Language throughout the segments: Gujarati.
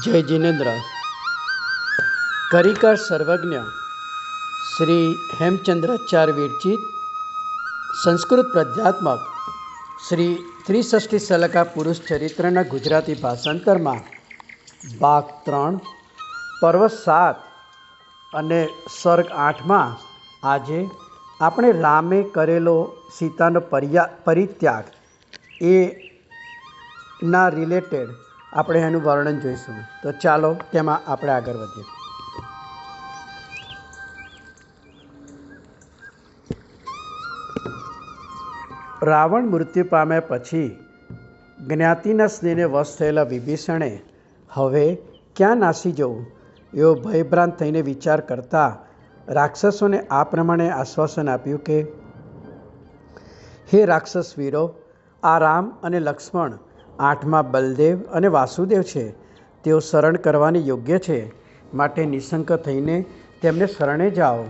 જય જિનેન્દ્ર. કરિકા સર્વજ્ઞ શ્રી હેમચંદ્રાચાર્ય વિરચિત સંસ્કૃત પદ્યાત્મક શ્રી ત્રિષષ્ટિ સલકા પુરુષ ચરિત્રના ગુજરાતી ભાષાંતરમાં ભાગ 3 પર્વ 7 અને સર્ગ 8માં આજે આપણે રામે કરેલો સીતાનો પરિત્યાગ એના રિલેટેડ આપણે એનું વર્ણન જોઈશું. તો ચાલો તેમાં આપણે આગળ વધીએ. રાવણ મૃત્યુ પામ્યા પછી જ્ઞાતિના સ્નેહને વશ થયેલા વિભીષણે હવે ક્યાં નાસી જવું એવો ભયભ્રાંત થઈને વિચાર કરતા રાક્ષસોને આ પ્રમાણે આશ્વાસન આપ્યું કે, હે રાક્ષસ વીરો, આ રામ અને લક્ષ્મણ 8માં બલદેવ અને વાસુદેવ છે. તેઓ શરણ કરવાની યોગ્ય છે, માટે નિશંક થઈને તેમને શરણે જાઓ.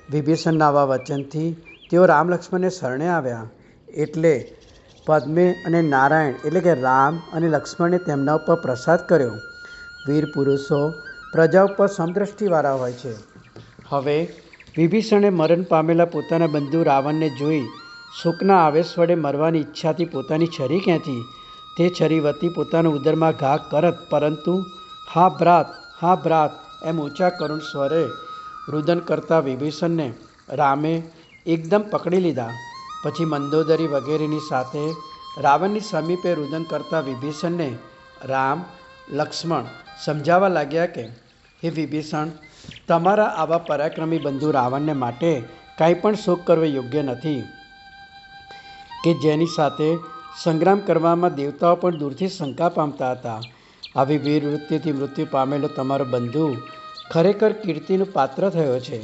વિભીષણના આવા વચનથી તેઓ રામ લક્ષ્મણને શરણે આવ્યા. એટલે પદ્મે અને નારાયણ એટલે કે રામ અને લક્ષ્મણે તેમના ઉપર પ્રસાદ કર્યો. વીર પુરુષો પ્રજા ઉપર સમદ્રષ્ટિવાળા હોય છે. હવે વિભીષણે મરણ પામેલા પોતાના બંધુ રાવણને જોઈ શોકના આવેશ વડે મરવાની ઈચ્છાથી પોતાની છરી ખેંચી. તે છરી વતી પોતાના ઉદરમાં ઘા કરત, પરંતુ હા ભ્રાત એમ ઊંચા કરુણ સ્વરે રુદન કરતા વિભીષણને રામે એકદમ પકડી લીધા. પછી મંદોદરી વગેરેની સાથે રાવણની સમીપે રુદન કરતા વિભીષણને રામ લક્ષ્મણ સમજાવવા લાગ્યા કે, હે વિભીષણ, તમારા આવા પરાક્રમી બંધુ રાવણને માટે કાંઈ પણ શોક કરવો યોગ્ય નથી, કે જેની સાથે સંગ્રામ કરવામાં દેવતાઓ પણ દૂરથી શંકા પામતા હતા. આવી વીર વૃત્તિથી મૃત્યુ પામેલો તમારો બંધુ ખરેખર કીર્તિનું પાત્ર થયો છે.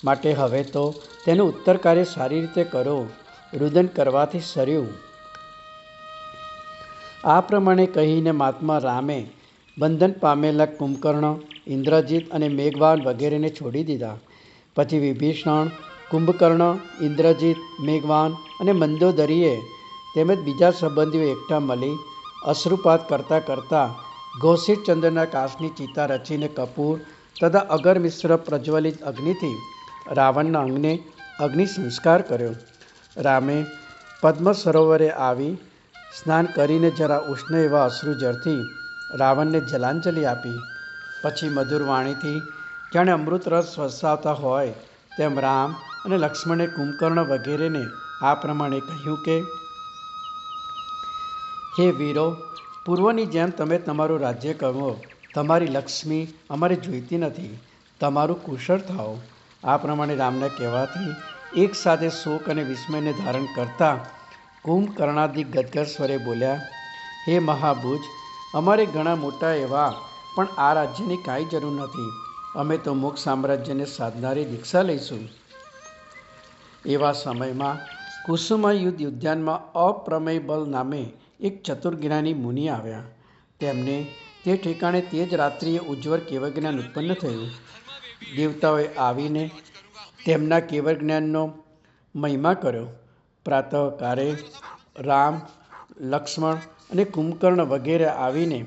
માટે હવે તો તેનું ઉત્તર કાર્ય સારી રીતે કરો. રુદન કરવાથી સર્યું. આ પ્રમાણે કહીને મહાત્મા રામે બંધન પામેલા કુંભકર્ણ, ઇન્દ્રજીત અને મેઘવાન વગેરેને છોડી દીધા. પછી વિભીષણ, કુંભકર્ણ, ઇન્દ્રજીત, મેઘવાન અને મંદોદરીએ તેમજ બીજા સંબંધીઓ એકઠા મળી અશ્રુપાત કરતાં ઘોષિત ચંદ્રના કાશની ચિતા રચીને કપૂર તથા અગર મિશ્ર પ્રજ્વલિત અગ્નિથી રાવણના અંગને અગ્નિ સંસ્કાર કર્યો. રામે પદ્મ સરોવરે આવી સ્નાન કરીને જરા ઉષ્ણ એવા અશ્રુજળથી રાવણને જલાંજલિ આપી. પછી મધુર વાણીથી જાણે અમૃત રસ વરસાવતા હોય તેમ રામ અને લક્ષ્મણે કુંભકર્ણ વગેરેને આ પ્રમાણે કહ્યું કે, હે વીરો, પૂર્વની જેમ તમે તમારું રાજ્ય કરો. તમારી લક્ષ્મી અમારે જોઈતી નથી. તમારું કુશળ થાઓ. આ પ્રમાણે રામના કહેવાથી એક સાથે શોક અને વિસ્મયને ધારણ કરતા કુંભકર્ણાદિક ગદગદ સ્વરે બોલ્યા, હે મહાભુજ, અમારે ઘણા મોટા એવા પણ આ રાજ્યની કાંઈ જરૂર નથી. અમે તો મોક્ષ સામ્રાજ્યને સાધનારી દીક્ષા લઈશું. એવા સમયમાં કુસુમાયુધ ઉદ્યાનમાં અપ્રમેય બલ નામે એક ચતુર્જ્ઞાની મુનિ આવ્યા. તેમને તે ઠેકાણે તે જ રાત્રિએ ઉજ્જવળ કેવળજ્ઞાન ઉત્પન્ન થયું. દેવતાઓએ આવીને તેમના કેવળજ્ઞાનનો મહિમા કર્યો. પ્રાતઃકાળે રામ, લક્ષ્મણ અને કુંભકર્ણ વગેરે આવીને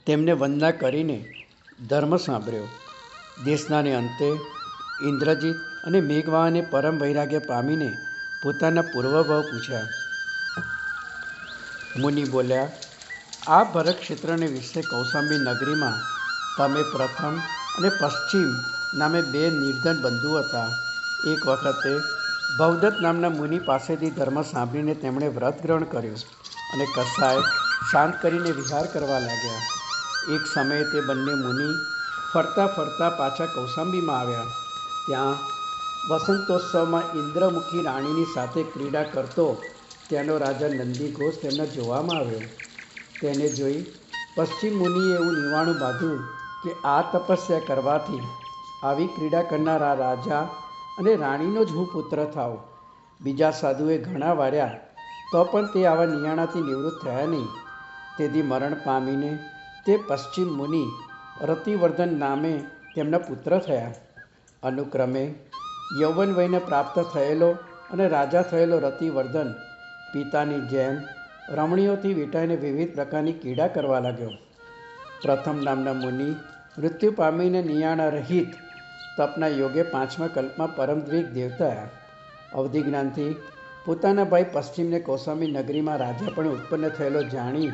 તેમને વંદના કરીને ધર્મ સાંભળ્યો. દેશનાને અંતે ઇન્દ્રજીત અને મેઘવાને પરમ વૈરાગ્ય પામીને પોતાના પૂર્વભાવ પૂછ્યા. મુનિ બોલ્યા, આ ભરત ક્ષેત્રને વિશે કૌશાંબી નગરીમાં તમે પ્રથમ અને પશ્ચિમ નામે 2 નિર્ધન બંધુ હતા. એક વખતે ભવદત્ત નામના મુનિ પાસેથી ધર્મ સાંભળીને તેમણે વ્રત ગ્રહણ કર્યું અને કસાય શાંત કરીને વિહાર કરવા લાગ્યા. એક સમયે તે બંને મુનિ ફરતા પાછા કૌશાંબીમાં આવ્યા. ત્યાં વસંતોત્સવમાં ઇન્દ્રમુખી રાણીની સાથે ક્રીડા કરતો ત્યાંનો રાજા નંદીઘોષ તેમને જોવામાં આવ્યો. તેને જોઈ પશ્ચિમ મુનિએ એવું નિવાણું બાંધ્યું કે આ તપસ્યા કરવાથી આવી ક્રીડા કરનારા રાજા અને રાણીનો જ હું પુત્ર થાવ. બીજા સાધુએ ઘણા વાર્યા તો પણ તે આવા નિયાણાથી નિવૃત્ત થયા નહીં. તેથી મરણ પામીને તે પશ્ચિમ મુનિ રતિવર્ધન નામે તેમના પુત્ર થયા. અનુક્રમે યૌવન વયને પ્રાપ્ત થયેલો અને રાજા થયેલો રતિવર્ધન પિતાની જેમ રમણીઓથી વીંટાઈને વિવિધ પ્રકારની કીડા કરવા લાગ્યો. પ્રથમ નામના મુનિ મૃત્યુ પામીને નિયાણા રહિત તપના યોગે 5મા કલ્પમાં પરમદ્વિગ દેવતા અવધિ જ્ઞાનથી પોતાના ભાઈ પશ્ચિમને કૌશાંબી નગરીમાં રાજા પણ ઉત્પન્ન થયેલો જાણી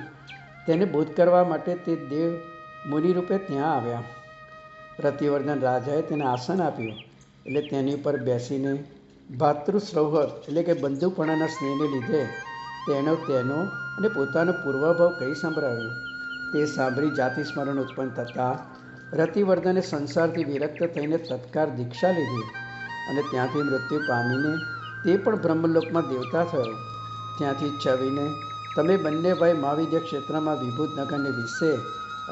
તેને બોધ કરવા માટે તે દેવ મુનિ રૂપે ત્યાં આવ્યા. રતિવર્ધન રાજાએ તેને આસન આપ્યું એટલે તેની ઉપર બેસીને ભાતૃસૌહૃદ એટલે કે બંધુપણાના સ્નેહને લીધે તેનો અને પોતાનો પૂર્વભાવ કહી સંભળાવ્યો. તે સાંભળી જાતિ સ્મરણ ઉત્પન્ન થતાં રતિવર્ધને સંસારથી વિરક્ત થઈને તત્કાળ દીક્ષા લીધી અને ત્યાંથી મૃત્યુ પામીને તે પણ બ્રહ્મલોકમાં દેવતા થયો. ત્યાંથી છવીને તમે બંને ભાઈ મહાવિદ્ય ક્ષેત્રમાં વિભૂતનગરને વિશે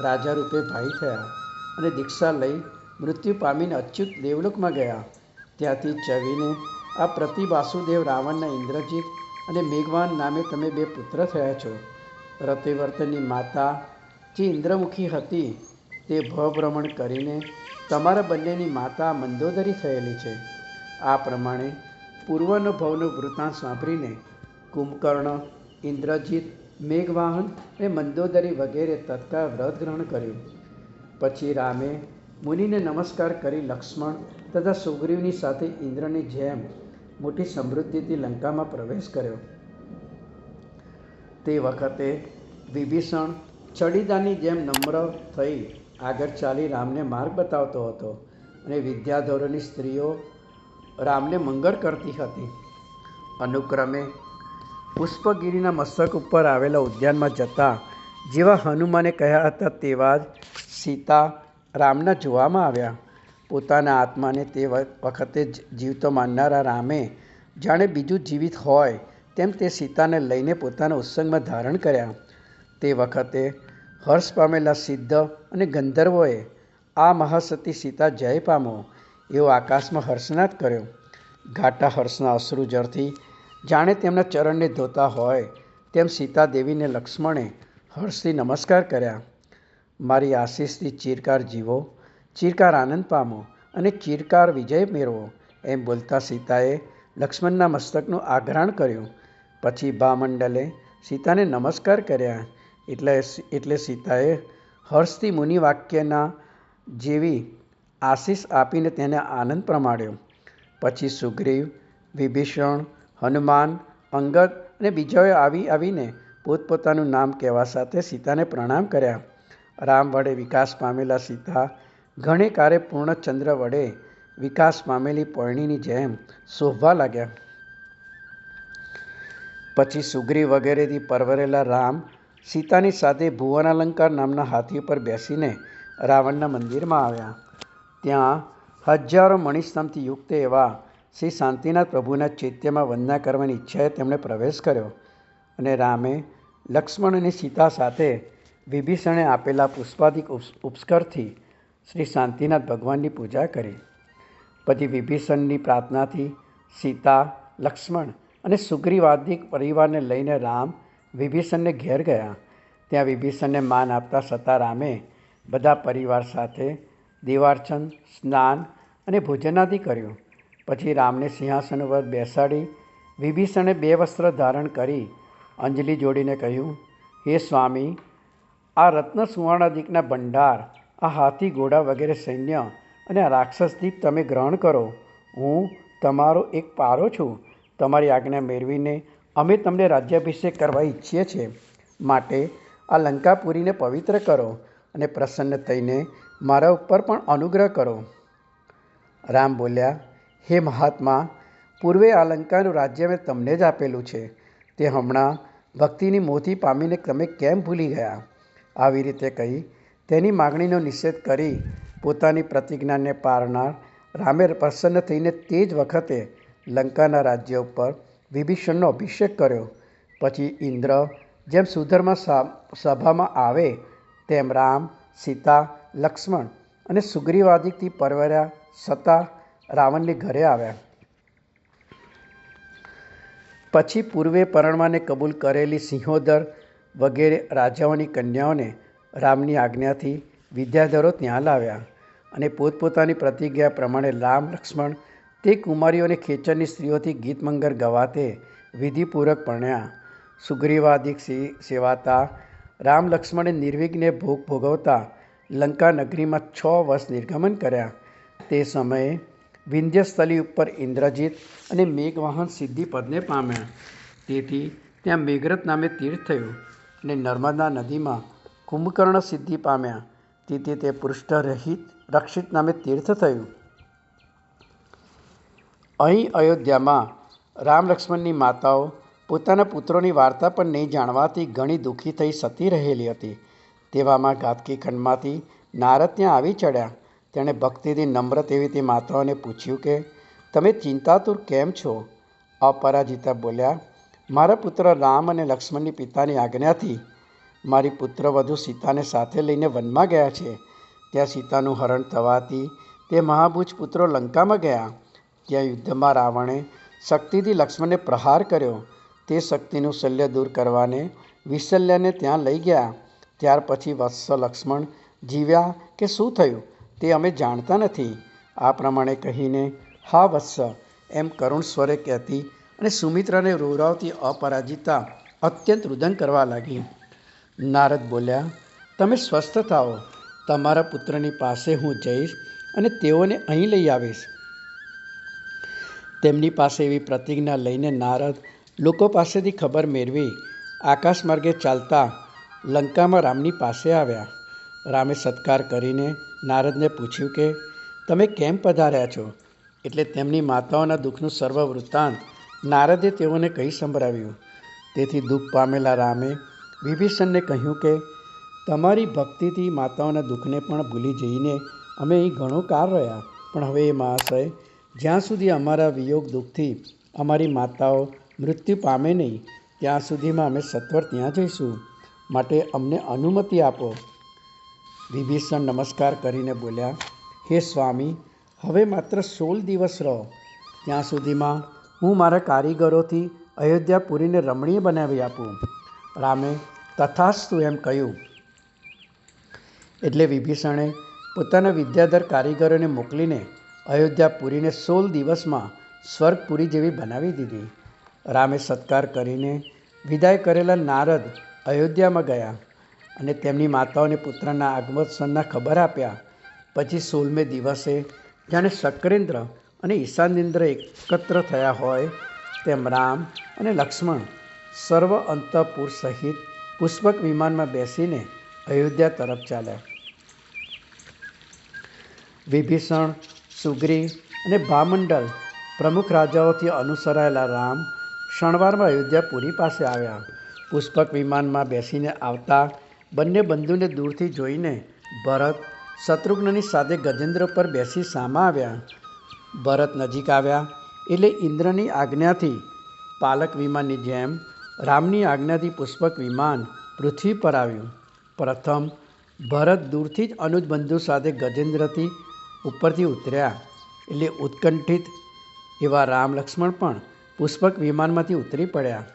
રાજા રૂપે ભાઈ થયા અને દીક્ષા લઈ મૃત્યુ પામીને અચ્યુત દેવલોકમાં ગયા. ત્યાંથી છવીને આ પ્રતિવાસુદેવ રાવણના ઇન્દ્રજીત અને મેઘવાન નામે તમે 2 પુત્ર થયા છો. રતિવર્ધનની માતા જે ઇન્દ્રમુખી હતી તે ભવભ્રમણ કરીને તમારા બંનેની માતા મંદોદરી થયેલી છે. આ પ્રમાણે પૂર્વનો ભવનો વૃત્તાંત સાંભળીને કુંભકર્ણ, ઇન્દ્રજીત, મેઘવાહન અને મંદોદરી વગેરે તત્કાળ વ્રત ગ્રહણ કર્યું. પછી રામે મુનિને નમસ્કાર કરી લક્ષ્મણ તથા સુગ્રીવની સાથે ઇન્દ્રની જેમ મોટી સમૃદ્ધિથી લંકામાં પ્રવેશ કર્યો. તે વખતે વિભીષણ ચડીદાની જેમ નમ્ર થઈ આગળ ચાલી રામને માર્ગ બતાવતો હતો અને વિદ્યાધરોની સ્ત્રીઓ રામને મંગળ કરતી હતી. અનુક્રમે પુષ્પગિરિના મસ્તક ઉપર આવેલા ઉદ્યાનમાં જતા જેવા હનુમાને કહ્યા હતા તેવા જ સીતા રામના જોવામાં આવ્યા. પોતાના આત્માને તે વખતે જીવતો માનનારા રામે જાણે બીજું જીવિત હોય તેમ તે સીતાને લઈને પોતાના ઉત્સંગમાં ધારણ કર્યા. તે વખતે હર્ષ પામેલા સિદ્ધ અને ગંધર્વોએ આ મહાસતી સીતા જય પામો એવો આકાશમાં હર્ષનાદ કર્યો. ઘાટા હર્ષના અશ્રુ જળથી જાણે તેમના ચરણને ધોતા હોય તેમ સીતા દેવીને લક્ષ્મણે હર્ષથી નમસ્કાર કર્યા. મારી આશીષથી ચિરકાર જીવો, ચિરકાર આનંદ પામો અને ચિરકાર વિજય મેળવો એમ બોલતા સીતાએ લક્ષ્મણના મસ્તકનું આઘ્રાણ કર્યું. પછી ભામંડલે સીતાને નમસ્કાર કર્યા એટલે સીતાએ હર્ષથી મુનિ વાક્યના જેવી આશીષ આપીને તેને આનંદ પ્રમાણ્યો. પછી સુગ્રીવ, વિભીષણ, હનુમાન, અંગદ અને બીજાઓએ આવીને પોતપોતાનું નામ કહેવા સાથે સીતાને પ્રણામ કર્યા. રામ વડે વિકાસ પામેલા સીતા ઘણે કારે પૂર્ણચંદ્ર વડે વિકાસ પામેલી પર્ણીની જેમ શોભવા લાગ્યા. પછી સુગ્રીવ વગેરેથી પરવરેલા રામ સીતાની સાથે ભુવનાલંકાર નામના હાથી ઉપર બેસીને રાવણના મંદિરમાં આવ્યા. ત્યાં હજારો મણિસ્તંભથી યુક્ત એવા શ્રી શાંતિનાથ પ્રભુના ચૈત્યમાં વંદના કરવાની ઈચ્છાએ તેમણે પ્રવેશ કર્યો અને રામે લક્ષ્મણ અને સીતા સાથે વિભીષણે આપેલા પુષ્પાદિક ઉપસ્કરથી શ્રી શાંતિનાથ ભગવાનની પૂજા કરી. પછી વિભીષણની પ્રાર્થનાથી સીતા, લક્ષ્મણ અને સુગ્રીવાદિક પરિવારને લઈને રામ વિભીષણને ઘેર ગયા. ત્યાં વિભીષણને માન આપતા છતાં રામે બધા પરિવાર સાથે દેવાર્ચન, સ્નાન અને ભોજનાદિ કર્યું. પછી રામને સિંહાસન ઉપર બેસાડી વિભીષણે 2 વસ્ત્ર ધારણ કરી અંજલિ જોડીને કહ્યું, હે સ્વામી, આ રત્ન સુવર્ણાદિકના ભંડાર, આ હાથી ઘોડા વગેરે સૈન્ય અને આ રાક્ષસ દીપ તમે ગ્રહણ કરો. હું તમારો એક પારો છું. તમારી આજ્ઞા મેળવીને અમે તમને રાજ્યાભિષેક કરવા ઈચ્છીએ છીએ. માટે આ લંકાપુરીને પવિત્ર કરો અને પ્રસન્ન થઈને મારા ઉપર પણ અનુગ્રહ કરો. રામ બોલ્યા, હે મહાત્મા, પૂર્વે આ લંકાનું રાજ્ય મેં તમને જ આપેલું છે. તે હમણાં ભક્તિની મોહથી પામીને તમે કેમ ભૂલી ગયા? આવી રીતે કહી તેની માગણીનો નિષેધ કરી પોતાની પ્રતિજ્ઞાને પાળનાર રામે પ્રસન્ન થઈને તે જ વખતે લંકાના રાજ્ય ઉપર વિભીષણનો અભિષેક કર્યો. પછી ઇન્દ્ર જેમ સુધર્મા સભામાં આવે તેમ રામ, સીતા, લક્ષ્મણ અને સુગ્રીવાદિકથી પરવર્યા છતાં રાવણને ઘરે આવ્યા. પછી પૂર્વે પરણવાને કબૂલ કરેલી સિંહોદર વગેરે રાજાઓની કન્યાઓને રામની આજ્ઞાથી વિદ્યાધરો ત્યાં લાવ્યા અને પોતપોતાની પ્રતિજ્ઞા પ્રમાણે રામ, લક્ષ્મણ તે કુમારીઓને ખેચરની સ્ત્રીઓથી ગીતમંગર ગવાતે વિધિપૂર્વક પરણ્યા. સુગ્રીવાદિક સેવાતા રામ લક્ષ્મણે નિર્વિઘ્ને ભોગ ભોગવતા લંકા નગરીમાં 6 વર્ષ નિર્ગમન કર્યા. તે સમયે વિંધ્યસ્થલી ઉપર ઇન્દ્રજીત અને મેઘવાહન સિદ્ધિપદને પામ્યા. તેથી ત્યાં મેઘરથ નામે તીર્થ થયું અને નર્મદા નદીમાં કુંભકર્ણ સિદ્ધિ પામ્યા. તેથી તે પૃષ્ઠ રક્ષિત નામે તીર્થ થયું. અહીં અયોધ્યામાં રામ લક્ષ્મણની માતાઓ પોતાના પુત્રોની વાર્તા પણ નહીં જાણવાથી ઘણી દુઃખી થઈ સતી રહેલી હતી. તેવામાં ઘાતકી ખંડમાંથી નારદ ત્યાં આવી ચડ્યા. તેણે ભક્તિથી નમ્ર તેવી તે માતાઓને પૂછ્યું કે તમે ચિંતાતુર કેમ છો? અપરાજિતા બોલ્યા, મારા પુત્ર રામ અને લક્ષ્મણની પિતાની આજ્ઞાથી મારી પુત્રવધુ સીતાને સાથે લઈને વનમાં ગયા છે. ત્યાં સીતાનું હરણ થવાથી તે મહાભુજ પુત્રો લંકામાં ગયા. ત્યાં યુદ્ધમાં રાવણે શક્તિથી લક્ષ્મણને પ્રહાર કર્યો. તે શક્તિનું શલ્ય દૂર કરવાને વિશલ્યને ત્યાં લઈ ગયા. ત્યાર પછી વત્સ લક્ષ્મણ જીવ્યા કે શું થયું તે અમે જાણતા નથી. આ પ્રમાણે કહીને હા વત્સ એમ કરુણ સ્વરે કહેતી અને સુમિત્રાને રોવરાવતી અપરાજિતા અત્યંત રુદન કરવા લાગી. નારદ બોલ્યા, તમે સ્વસ્થ થાઓ. તમારા પુત્રની પાસે હું જઈશ અને તેઓને અહીં લઈ આવીશ. તેમની પાસે એવી પ્રતિજ્ઞા લઈને નારદ લોકો પાસેથી ખબર મેળવી આકાશ માર્ગે ચાલતા લંકામાં રામની પાસે આવ્યા. રામે સત્કાર કરીને નારદને પૂછ્યું કે તમે કેમ પધાર્યા છો? એટલે તેમની માતાઓના દુઃખનું સર્વ વૃત્તાંત નારદે તેઓને કહી સંભળાવ્યું. તેથી દુઃખ પામેલા રામે વિભીષણને કહ્યું કે તમારી ભક્તિથી માતાઓના દુઃખને પણ ભૂલી જઈને અમે અહીં ઘણો કાળ રહ્યા. પણ હવે એ મહાશય, જ્યાં સુધી અમારા વિયોગ દુઃખથી અમારી માતાઓ મૃત્યુ પામે નહીં ત્યાં સુધીમાં અમે સત્વર ત્યાં જઈશું. માટે અમને અનુમતિ આપો. વિભીષણ નમસ્કાર કરીને બોલ્યા, હે સ્વામી, હવે માત્ર 16 દિવસ રહો. ત્યાં સુધીમાં હું મારા કારીગરોથી અયોધ્યાપુરીને રમણીય બનાવી આપું. રામે તથાસ્તુ એમ કહ્યું. એટલે વિભીષણે પોતાના વિદ્યાધર કારીગરોને મોકલીને અયોધ્યાપુરીને 16 દિવસમાં સ્વર્ગપુરી જેવી બનાવી દીધી. રામે સત્કાર કરીને વિદાય કરેલા નારદ અયોધ્યામાં ગયા અને તેમની માતાઓને પુત્રના આગમનના ખબર આપ્યા. પછી 16મે દિવસે જાણે શક્રેન્દ્ર અને ઈશાનેન્દ્ર એકત્ર થયા હોય તેમ રામ અને લક્ષ્મણ સર્વ અંતઃપુર સહિત પુષ્પક વિમાનમાં બેસીને અયોધ્યા તરફ ચાલ્યા. વિભીષણ, સુગ્રીવ અને ભામંડલ પ્રમુખ રાજાઓથી અનુસરાયેલા રામ ક્ષણવારમાં અયોધ્યાપુરી પાસે આવ્યા. પુષ્પક વિમાનમાં બેસીને આવતા બંને બંધુને દૂરથી જોઈને ભરત શત્રુઘ્નની સાથે ગજેન્દ્ર પર બેસી સામા આવ્યા. ભરત નજીક આવ્યા એટલે ઇન્દ્રની આજ્ઞાથી પાલક વિમાનની જેમ રામની આજ્ઞાથી પુષ્પક વિમાન પૃથ્વી પર આવ્યું. પ્રથમ ભરત દૂરથી જ અનુજ બંધુ સાથે ગજેન્દ્રથી ઉપરથી ઉતર્યા. એટલે ઉત્કંઠિત એવા રામ લક્ષ્મણ પણ પુષ્પક વિમાનમાંથી ઉતરી પડ્યા.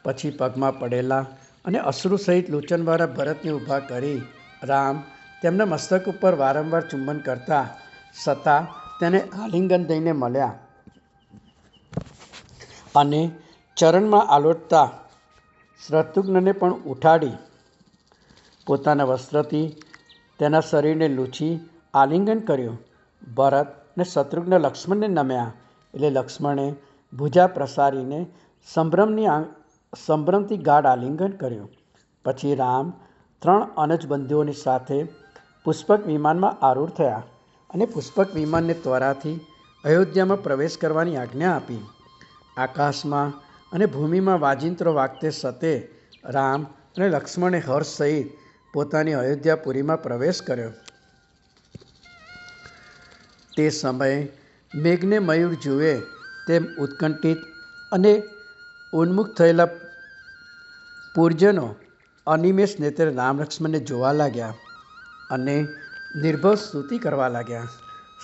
પછી પગમાં પડેલા અને અશ્રુ સહિત લોચનવાળા ભરતને ઊભા કરી રામ તેમના મસ્તક ઉપર વારંવાર ચુંબન કરતા છતાં તેને આલિંગન દઈને મળ્યા અને ચરણમાં આલોટતા શત્રુઘ્નને પણ ઉઠાડી પોતાના વસ્ત્રથી તેના શરીરને લૂછી આલિંગન કર્યું. ભરત અને શત્રુઘ્ન લક્ષ્મણને નમ્યા એટલે લક્ષ્મણે ભુજા પ્રસારીને સંભ્રમથી ગાઢ આલિંગન કર્યું. પછી રામ 3 અનુજ બંધુઓની સાથે પુષ્પક વિમાનમાં આરૂઢ થયા અને પુષ્પક વિમાનને ત્વરાથી અયોધ્યામાં પ્રવેશ કરવાની આજ્ઞા આપી. આકાશમાં અને ભૂમિમાં વાજિંત્રો વાગતે સતે રામ અને લક્ષ્મણે હર્ષ સહિત પોતાની અયોધ્યાપુરીમાં પ્રવેશ કર્યો. તે સમયે મેઘને મયુર જુએ તેમ ઉત્કંઠિત અને ઉન્મુખ થયેલા પૂરજનો અનિમેષ નેત્રે રામ લક્ષ્મણને જોવા લાગ્યા અને નિર્ભવ સ્તુતિ કરવા લાગ્યા.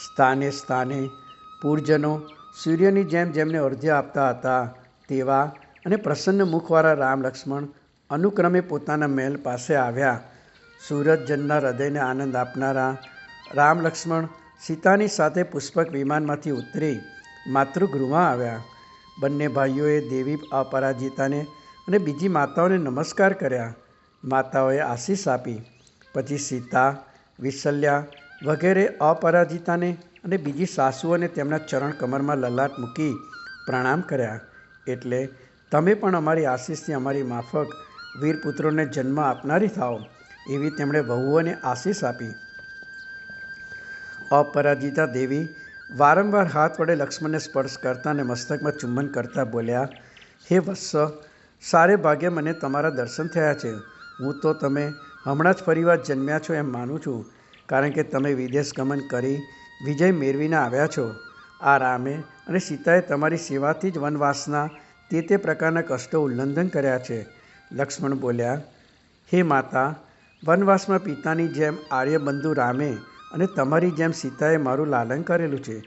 સ્થાને સ્થાને પૂરજનો સૂર્યની જેમ જેમને અર્ધ્ય આપતા હતા તેવા અને પ્રસન્ન મુખવાળા રામ લક્ષ્મણ અનુક્રમે પોતાના મહેલ પાસે આવ્યા. સૂરજજનના હૃદયને આનંદ આપનારા રામ લક્ષ્મણ સીતાની સાથે પુષ્પક વિમાનમાંથી ઉતરી માતૃગૃહમાં આવ્યા. બંને ભાઈઓએ દેવી અપરાજિતાને અને બીજી માતાઓને નમસ્કાર કર્યા. માતાઓએ આશીષ આપી. પછી સીતા, વિસલ્યા વગેરે અપરાજિતાને અને બીજી સાસુઓને તેમના ચરણ કમરમાં લલાટ મૂકી પ્રણામ કર્યા. એટલે તમે પણ અમારી આશીષથી અમારી માફક વીરપુત્રોને જન્મ આપનારી થાઓ, એવી તેમણે વહુઓને આશીષ આપી. અપરાજિતા દેવી વારંવાર હાથ વડે લક્ષ્મણને સ્પર્શ કરતા અને મસ્તકમાં ચુંબન કરતા બોલ્યા, હે વત્સ, સારે ભાગ્યે મને તમારા દર્શન થયા છે. હું તો તમે હમણાં જ ફરીવાર જન્મ્યા છો એમ માનું છું, કારણ કે તમે વિદેશ ગમન કરી વિજય મેળવીને આવ્યા છો. આ રામે અને સીતાએ તમારી સેવાથી જ વનવાસના તે પ્રકારના કષ્ટો ઉલ્લંઘન કર્યા છે. લક્ષ્મણ બોલ્યા, હે માતા, વનવાસમાં પિતાની જેમ આર્યબંધુ રામે અને તમારી જેમ સીતાએ મારું લાલન કરેલું છે.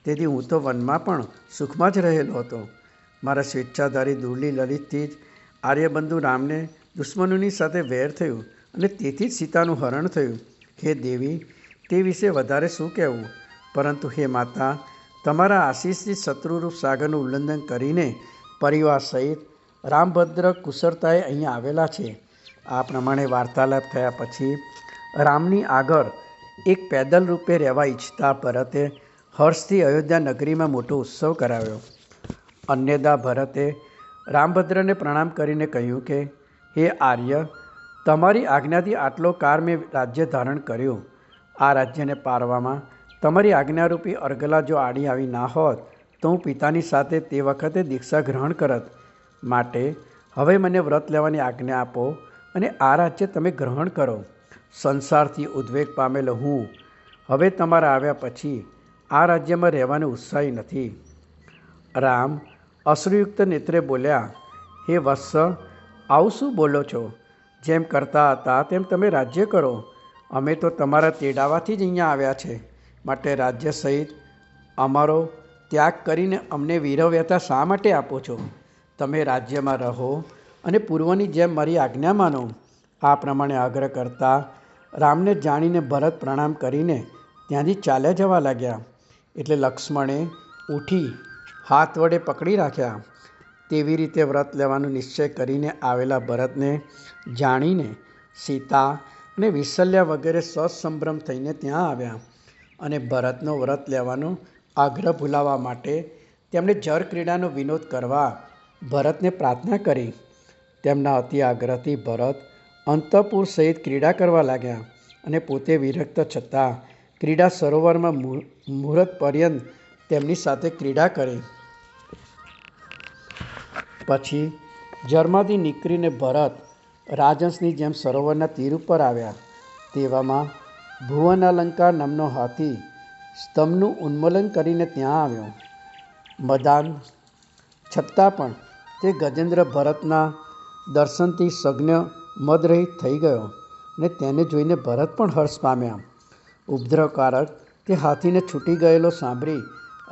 તેથી હું તો વનમાં પણ સુખમાં જ રહેલો હતો. મારા સ્વેચ્છાધારી દુર્લી લલિતથી જ આર્યબંધુ રામને દુશ્મનોની સાથે વેર થયું અને તેથી જ સીતાનું હરણ થયું. હે દેવી, તે વિશે વધારે શું કહેવું? પરંતુ હે માતા, તમારા આશીષથી શત્રુરૂપ સાગરનું ઉલ્લંઘન કરીને પરિવાર સહિત રામભદ્ર કુશળતાએ અહીં આવેલા છે. આ પ્રમાણે વાર્તાલાપ થયા પછી રામની આગળ એક પેદલ રૂપે રહેવા ઈચ્છતા ભરતે હર્ષથી અયોધ્યા નગરીમાં મોટો ઉત્સવ કરાવ્યો. અન્યદા ભરતે રામભદ્રને પ્રણામ કરીને કહ્યું કે, હે આર્ય, તમારી આજ્ઞાથી આટલો કાળ મેં રાજ્ય ધારણ કર્યું. આ રાજ્યને પારવામાં તમારી આજ્ઞારૂપી અર્ગલા જો આડી આવી ના હોત તો હું પિતાની સાથે તે વખતે દીક્ષા ગ્રહણ કરત. માટે હવે મને વ્રત લેવાની આજ્ઞા આપો અને આ રાજ્ય તમે ગ્રહણ કરો. સંસારથી ઉદ્વેગ પામેલો હું હવે તમારા આવ્યા પછી આ રાજ્યમાં રહેવાનું ઉત્સાહી નથી. રામ અશ્રુયુક્ત નેત્રે બોલ્યા, હે વત્સ, આવું શું બોલો છો? જેમ કરતા હતા તેમ તમે રાજ્ય કરો. અમે તો તમારા તેડાવાથી જ અહીંયા આવ્યા છે. માટે રાજ્ય સહિત અમારો ત્યાગ કરીને અમને વિરહવ્યથા શા માટે આપો છો? તમે રાજ્યમાં રહો અને પૂર્વની જેમ મારી આજ્ઞા માનો. આ પ્રમાણે આગ્રહ કરતા રામને જાણીને ભરત પ્રણામ કરીને ત્યાંથી ચાલ્યા જવા લાગ્યા. એટલે લક્ષ્મણે ઉઠી હાથ વડે પકડી રાખ્યા. તેવી રીતે વ્રત લેવાનો નિશ્ચય કરીને આવેલા ભરતને જાણીને સીતા અને વિસલ્યા વગેરે સસંભ્રમ થઈને ત્યાં આવ્યા અને ભરતનો વ્રત લેવાનો આગ્રહ ભૂલાવવા માટે તેમણે જર ક્રીડાનો વિનોદ કરવા ભરતને પ્રાર્થના કરી. તેમના અતિ આગ્રહથી ભરત અંતઃપુર સહિત ક્રીડા કરવા લાગ્યા અને પોતે વિરક્ત છતાં ક્રીડા સરોવરમાં મુહૂર્ત પર્યંત તેમની સાથે ક્રીડા કરી. પછી જરમાંથી નીકળીને ભરત રાજહંસની જેમ સરોવરના તીર ઉપર આવ્યા. તેવામાં ભુવનાલંકાર નામનો હાથી સ્તંભનું ઉન્મૂલન કરીને ત્યાં આવ્યો. મદાન છતાં પણ તે ગજેન્દ્ર ભરતના દર્શનથી સજ્ઞ મદરહિત થઈ ગયો અને તેને જોઈને ભરત પણ હર્ષ પામ્યા. ઉપદ્રવકારક તે હાથીને છૂટી ગયેલો સાંભળી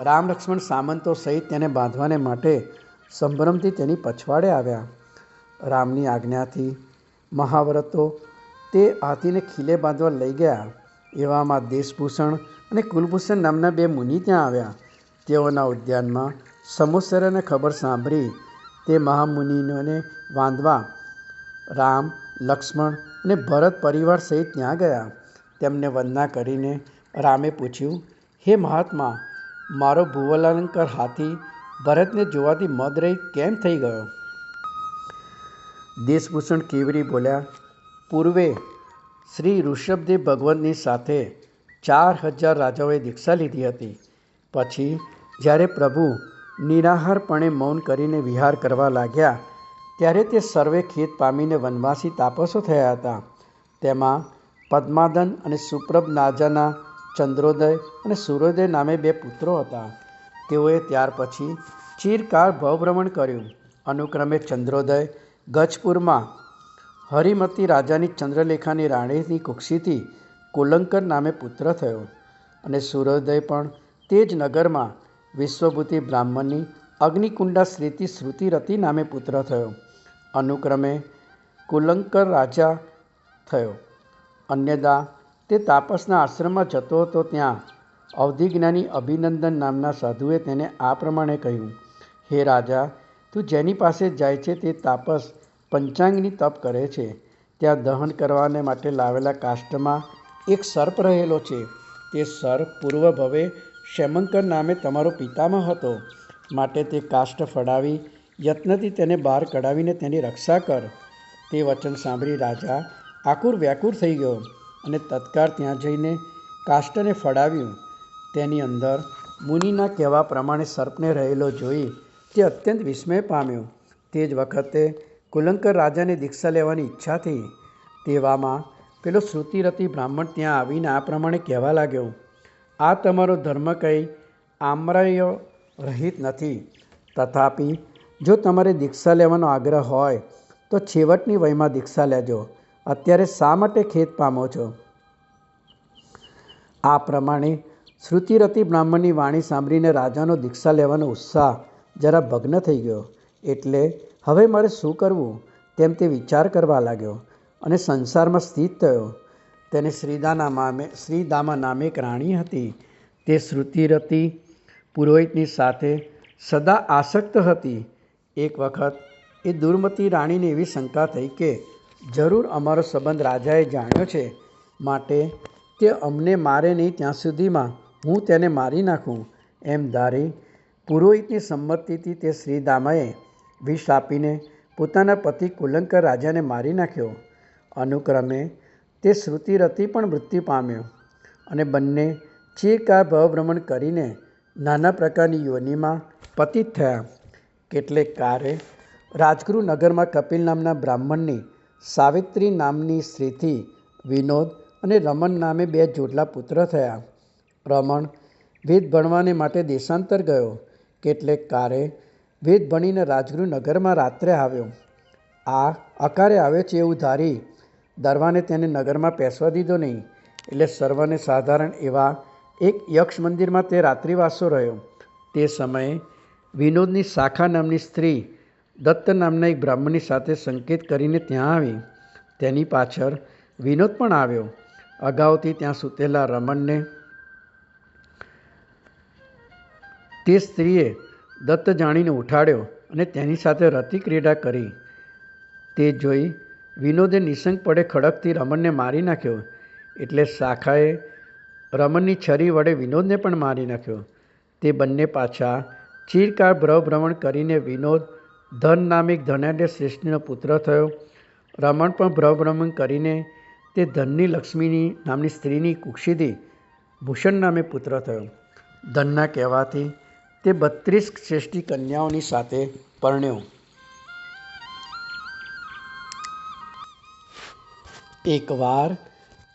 રામ લક્ષ્મણ સામંતો સહિત તેને બાંધવાને માટે સંભ્રમથી તેની પછવાડે આવ્યા. રામની આજ્ઞાથી મહાવ્રતો તે હાથીને ખીલે બાંધવા લઈ ગયા. એવામાં દેશભૂષણ અને કુલભૂષણ નામના બે મુનિ ત્યાં આવ્યા. તેઓના ઉદ્યાનમાં સમોસરાને ખબર સાંભળી તે મહામુનિઓને વાંધવા રામ, લક્ષ્મણ અને ભરત પરિવાર સહિત ત્યાં ગયા. તેમને વંદના કરીને રામે પૂછ્યું, હે મહાત્મા, મારો ભુવનાલંકાર હાથી ભરતને જોવાથી મદરહિત કેમ થઈ ગયો? દેશભૂષણ કેવરી બોલ્યા, પૂર્વે શ્રી ઋષભદેવ ભગવંતની સાથે 4000 રાજાઓએ દીક્ષા લીધી હતી. પછી જ્યારે પ્રભુ નિરાહારપણે મૌન કરીને વિહાર કરવા લાગ્યા ત્યારે તે સર્વે ખેદ પામીને વનવાસી તાપસો થયા હતા. તેમાં પદ્માદન અને સુપ્રભ નાજાના ચંદ્રોદય અને સૂર્યોદય નામે બે પુત્રો હતા. તેઓએ ત્યાર પછી ચિરકાળ ભવભ્રમણ કર્યું. અનુક્રમે ચંદ્રોદય ગજપુરમાં હરિમતી રાજાની ચંદ્રલેખાની રાણીની કુક્ષીથી કુલંકર નામે પુત્ર થયો અને સૂર્યોદય પણ તે જ નગરમાં વિશ્વભૂતિ બ્રાહ્મણની અગ્નિકુંડા સ્ત્રીથી શ્રુતિરતિ નામે પુત્ર થયો. અનુક્રમે કુલંકર રાજા થયો. અન્યદા તે તાપસના આશ્રમમાં જતો હતો. ત્યાં અવધિજ્ઞાની અભિનંદન નામના સાધુએ તેને આ પ્રમાણે કહ્યું, હે રાજા, તું જેની પાસે જાય છે તે તાપસ પંચાંગની તપ કરે છે. ત્યાં દહન કરવાને માટે લાવેલા કાષ્ઠમાં એક સર્પ રહેલો છે. તે સર્પ પૂર્વ ભવે ક્ષેમંકર નામે તમારો પિતામહ હતો. માટે તે કાષ્ઠ ફડાવી યત્નથી તેને બહાર કઢાવીને તેની રક્ષા કર. તે વચન સાંભળી રાજા આકુર વ્યાકુર થઈ ગયો અને તત્કાળ ત્યાં જઈને કાષ્ઠને ફડાવ્યું. તેની અંદર મુનિના કહેવા પ્રમાણે સર્પને રહેલો જોઈ તે અત્યંત વિસ્મય પામ્યો. તે જ વખતે કુલંકર રાજાને દીક્ષા લેવાની ઈચ્છા થઈ. તેવામાં પેલો શ્રુતિરથી બ્રાહ્મણ ત્યાં આવીને આ પ્રમાણે કહેવા લાગ્યો: આ તમારો ધર્મ કંઈ આમ્રય રહિત નથી. તથાપિ જો તમારે દીક્ષા લેવાનો આગ્રહ હોય તો છેવટની વયમાં દીક્ષા લેજો. અત્યારે શા માટે ખેદ પામો છો? આ પ્રમાણે શ્રુતિરથી બ્રાહ્મણની વાણી સાંભળીને રાજાનો દીક્ષા લેવાનો ઉત્સાહ જરા ભગ્ન થઈ ગયો. એટલે હવે મારે શું કરવું તેમ તે વિચાર કરવા લાગ્યો અને સંસારમાં સ્થિત થયો. તેને શ્રીદામા નામે એક રાણી હતી. તે શ્રુતિરથી પુરોહિતની સાથે સદા આસક્ત હતી. એક વખત એ દુર્મતી રાણીને એવી શંકા થઈ કે જરૂર અમારો સંબંધ રાજાએ જાણ્યો છે, માટે તે અમને મારે નહીં ત્યાં સુધીમાં હું તેને મારી નાખું એમ ધારી પુરોહિતની સંમતિથી તે શ્રીદામાએ વિષ આપીને પોતાના પતિ કુલંકર રાજાને મારી નાખ્યો. અનુક્રમે તે શ્રુતિરથી પણ મૃત્યુ પામ્યો અને બંને ચિરકાળ ભવભ્રમણ કરીને નાના પ્રકારની યોનિમાં પતિત થયા. કેટલેક કાળે રાજગૃહ નગરમાં કપિલ નામના બ્રાહ્મણની સાવિત્રી નામની સ્ત્રીથી વિનોદ અને રમણ નામે બે જોડલા પુત્ર થયા. રમણ વેદ ભણવાને માટે દેશાંતર ગયો. કેટલેક કાળે વેદ ભણીને રાજગૃહ નગરમાં રાત્રે આવ્યો. આ અકાળે આવ્યો છે એવું ધારી દરવાને તેને નગરમાં પેસવા દીધો નહીં. એટલે સર્વને સાધારણ એવા એક યક્ષ મંદિરમાં તે રાત્રિવાસો રહ્યો. તે સમયે વિનોદની શાખા નામની સ્ત્રી દત્ત નામના એક બ્રાહ્મણની સાથે સંકેત કરીને ત્યાં આવી. તેની પાછળ વિનોદ પણ આવ્યો. અગાઉથી ત્યાં સૂતેલા રમણને તે સ્ત્રીએ દત્ત જાણીને ઉઠાડ્યો અને તેની સાથે રતિ ક્રીડા કરી. તે જોઈ વિનોદે નિશંકપણે ખડગથી રમણને મારી નાખ્યો. એટલે શાખાએ રમણની છરી વડે વિનોદને પણ મારી નાખ્યો. તે બંને પાછા ચિરકાળ ભ્રમણ કરીને વિનોદ ધન નામે એક ધનાઢ્ય શ્રેષ્ઠનો પુત્ર થયો. રમણ પણ ભ્રમણ કરીને તે ધનની લક્ષ્મીની નામની સ્ત્રીની કુક્ષિથી ભૂષણ નામે પુત્ર થયો. ધનના કહેવાથી તે 32 શ્રેષ્ઠી કન્યાઓની સાથે પરણ્યો. એકવાર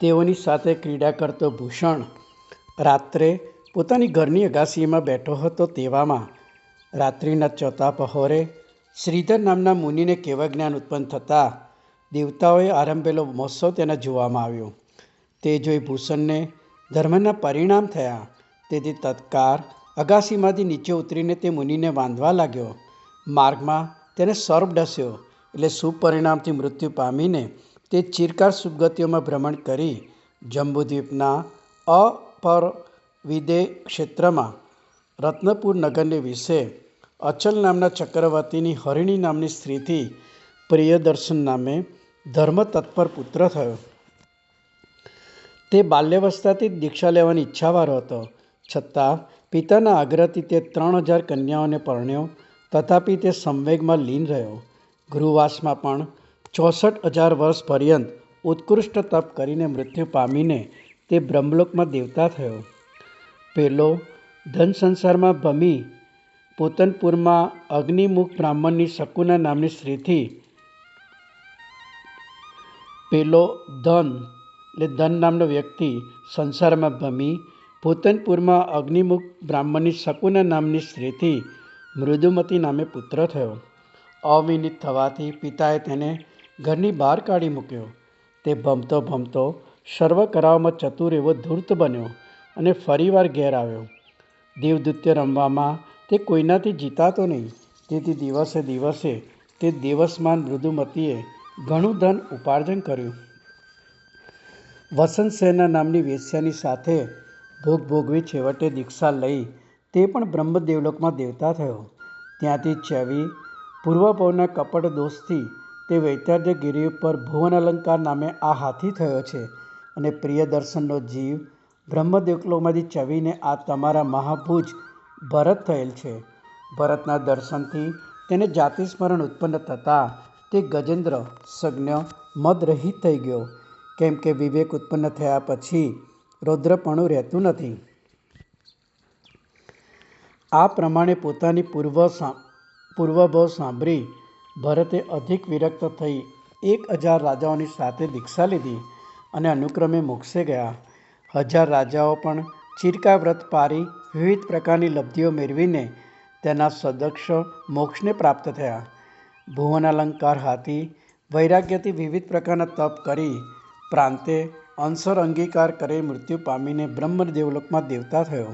તેઓની સાથે ક્રીડા કરતો ભૂષણ રાત્રે પોતાની ઘરની અગાસીમાં બેઠો હતો. તેવામાં રાત્રિના ચોથા પહોરે શ્રીધર નામના મુનિને કેવળ જ્ઞાન ઉત્પન્ન થતાં દેવતાઓએ આરંભેલો મહોત્સવ તેને જોવામાં આવ્યો. તે જોઈ ભૂષણને ધર્મના પરિણામ થયા. તેથી તત્કાળ અગાસીમાંથી નીચે ઉતરીને તે મુનિને બાંધવા લાગ્યો. માર્ગમાં તેને સર્પ ડસ્યો. એટલે શુભ પરિણામથી મૃત્યુ પામીને તે ચિરકાળ સુગતિઓમાં ભ્રમણ કરી જંબુદ્વીપના અપરવિદે ક્ષેત્રમાં રત્નપુર નગરને વિશે અચલ નામના ચક્રવર્તીની હરિણી નામની સ્ત્રીથી પ્રિયદર્શન નામે ધર્મ તત્પર પુત્ર થયો. તે બાલ્યાવસ્થાથી જ દીક્ષા લેવાની ઈચ્છાવાળો હતો. છતાં પિતાના આગ્રહથી તે 3000 કન્યાઓને પરણ્યો. તથાપિ તે સંવેગમાં લીન રહ્યો. ગૃહવાસમાં પણ 64,000 વર્ષ પર્યંત ઉત્કૃષ્ટ તપ કરીને મૃત્યુ પામીને તે બ્રહ્મલોકમાં દેવતા થયો. પેલો ધન સંસારમાં ભમી પોતનપુરમાં અગ્નિમુખ બ્રાહ્મણની શકુના નામની સ્ત્રીથી પેલો ધન નામનો વ્યક્તિ સંસારમાં ભમી પોતનપુરમાં અગ્નિમુખ બ્રાહ્મણની શકુના નામની સ્ત્રીથી મૃદુમતી નામે પુત્ર થયો. અવિનિત થવાથી પિતાએ તેને ઘરની બહાર કાઢી મૂક્યો. તે ભમતો ભમતો સર્વ કરાઓમાં ચતુર એવો ધૂર્ત બન્યો અને ફરીવાર ઘેર આવ્યો. દેવદૂત્ય રમવામાં તે કોઈનાથી જીતાતો નહીં. તેથી દિવસે દિવસે તે દેવસ્માન મૃદુમતીએ ઘણું ધન ઉપાર્જન કર્યું. વસંતસેના નામની વેશ્યાની સાથે ભોગ ભોગવી છેવટે દીક્ષા લઈ તે પણ બ્રહ્મદેવલોકમાં દેવતા થયો. ત્યાંથી ચેવી પૂર્વભવના કપટ દોષથી તે વૈતરણગીરી ઉપર ભુવન અલંકાર નામે આ હાથી થયો છે અને પ્રિયદર્શનનો જીવ બ્રહ્મદેવલોકમાંથી ચવીને આ તમારા મહાભુજ ભરત થયેલ છે. ભરતના દર્શનથી તેને જાતિસ્મરણ ઉત્પન્ન થતાં તે ગજેન્દ્ર સજ્ઞ મદરહિત થઈ ગયો, કેમ કે વિવેક ઉત્પન્ન થયા પછી રૌદ્રપણું રહેતું નથી. આ પ્રમાણે પોતાની પૂર્વભવ સાંભળી ભરતે અધિક વિરક્ત થઈ 1000 રાજાઓની સાથે દીક્ષા લીધી અને અનુક્રમે મોક્ષે ગયા. 1000 રાજાઓ પણ ચિરકા વ્રત પારી વિવિધ પ્રકારની લબ્ધિઓ મેળવીને તેના સદક્ષ મોક્ષને પ્રાપ્ત થયા. ભુવનાલંકાર હાથી વૈરાગ્યથી વિવિધ પ્રકારના તપ કરી પ્રાંતે અંસર અંગીકાર કરી મૃત્યુ પામીને બ્રહ્મદેવલોકમાં દેવતા થયો.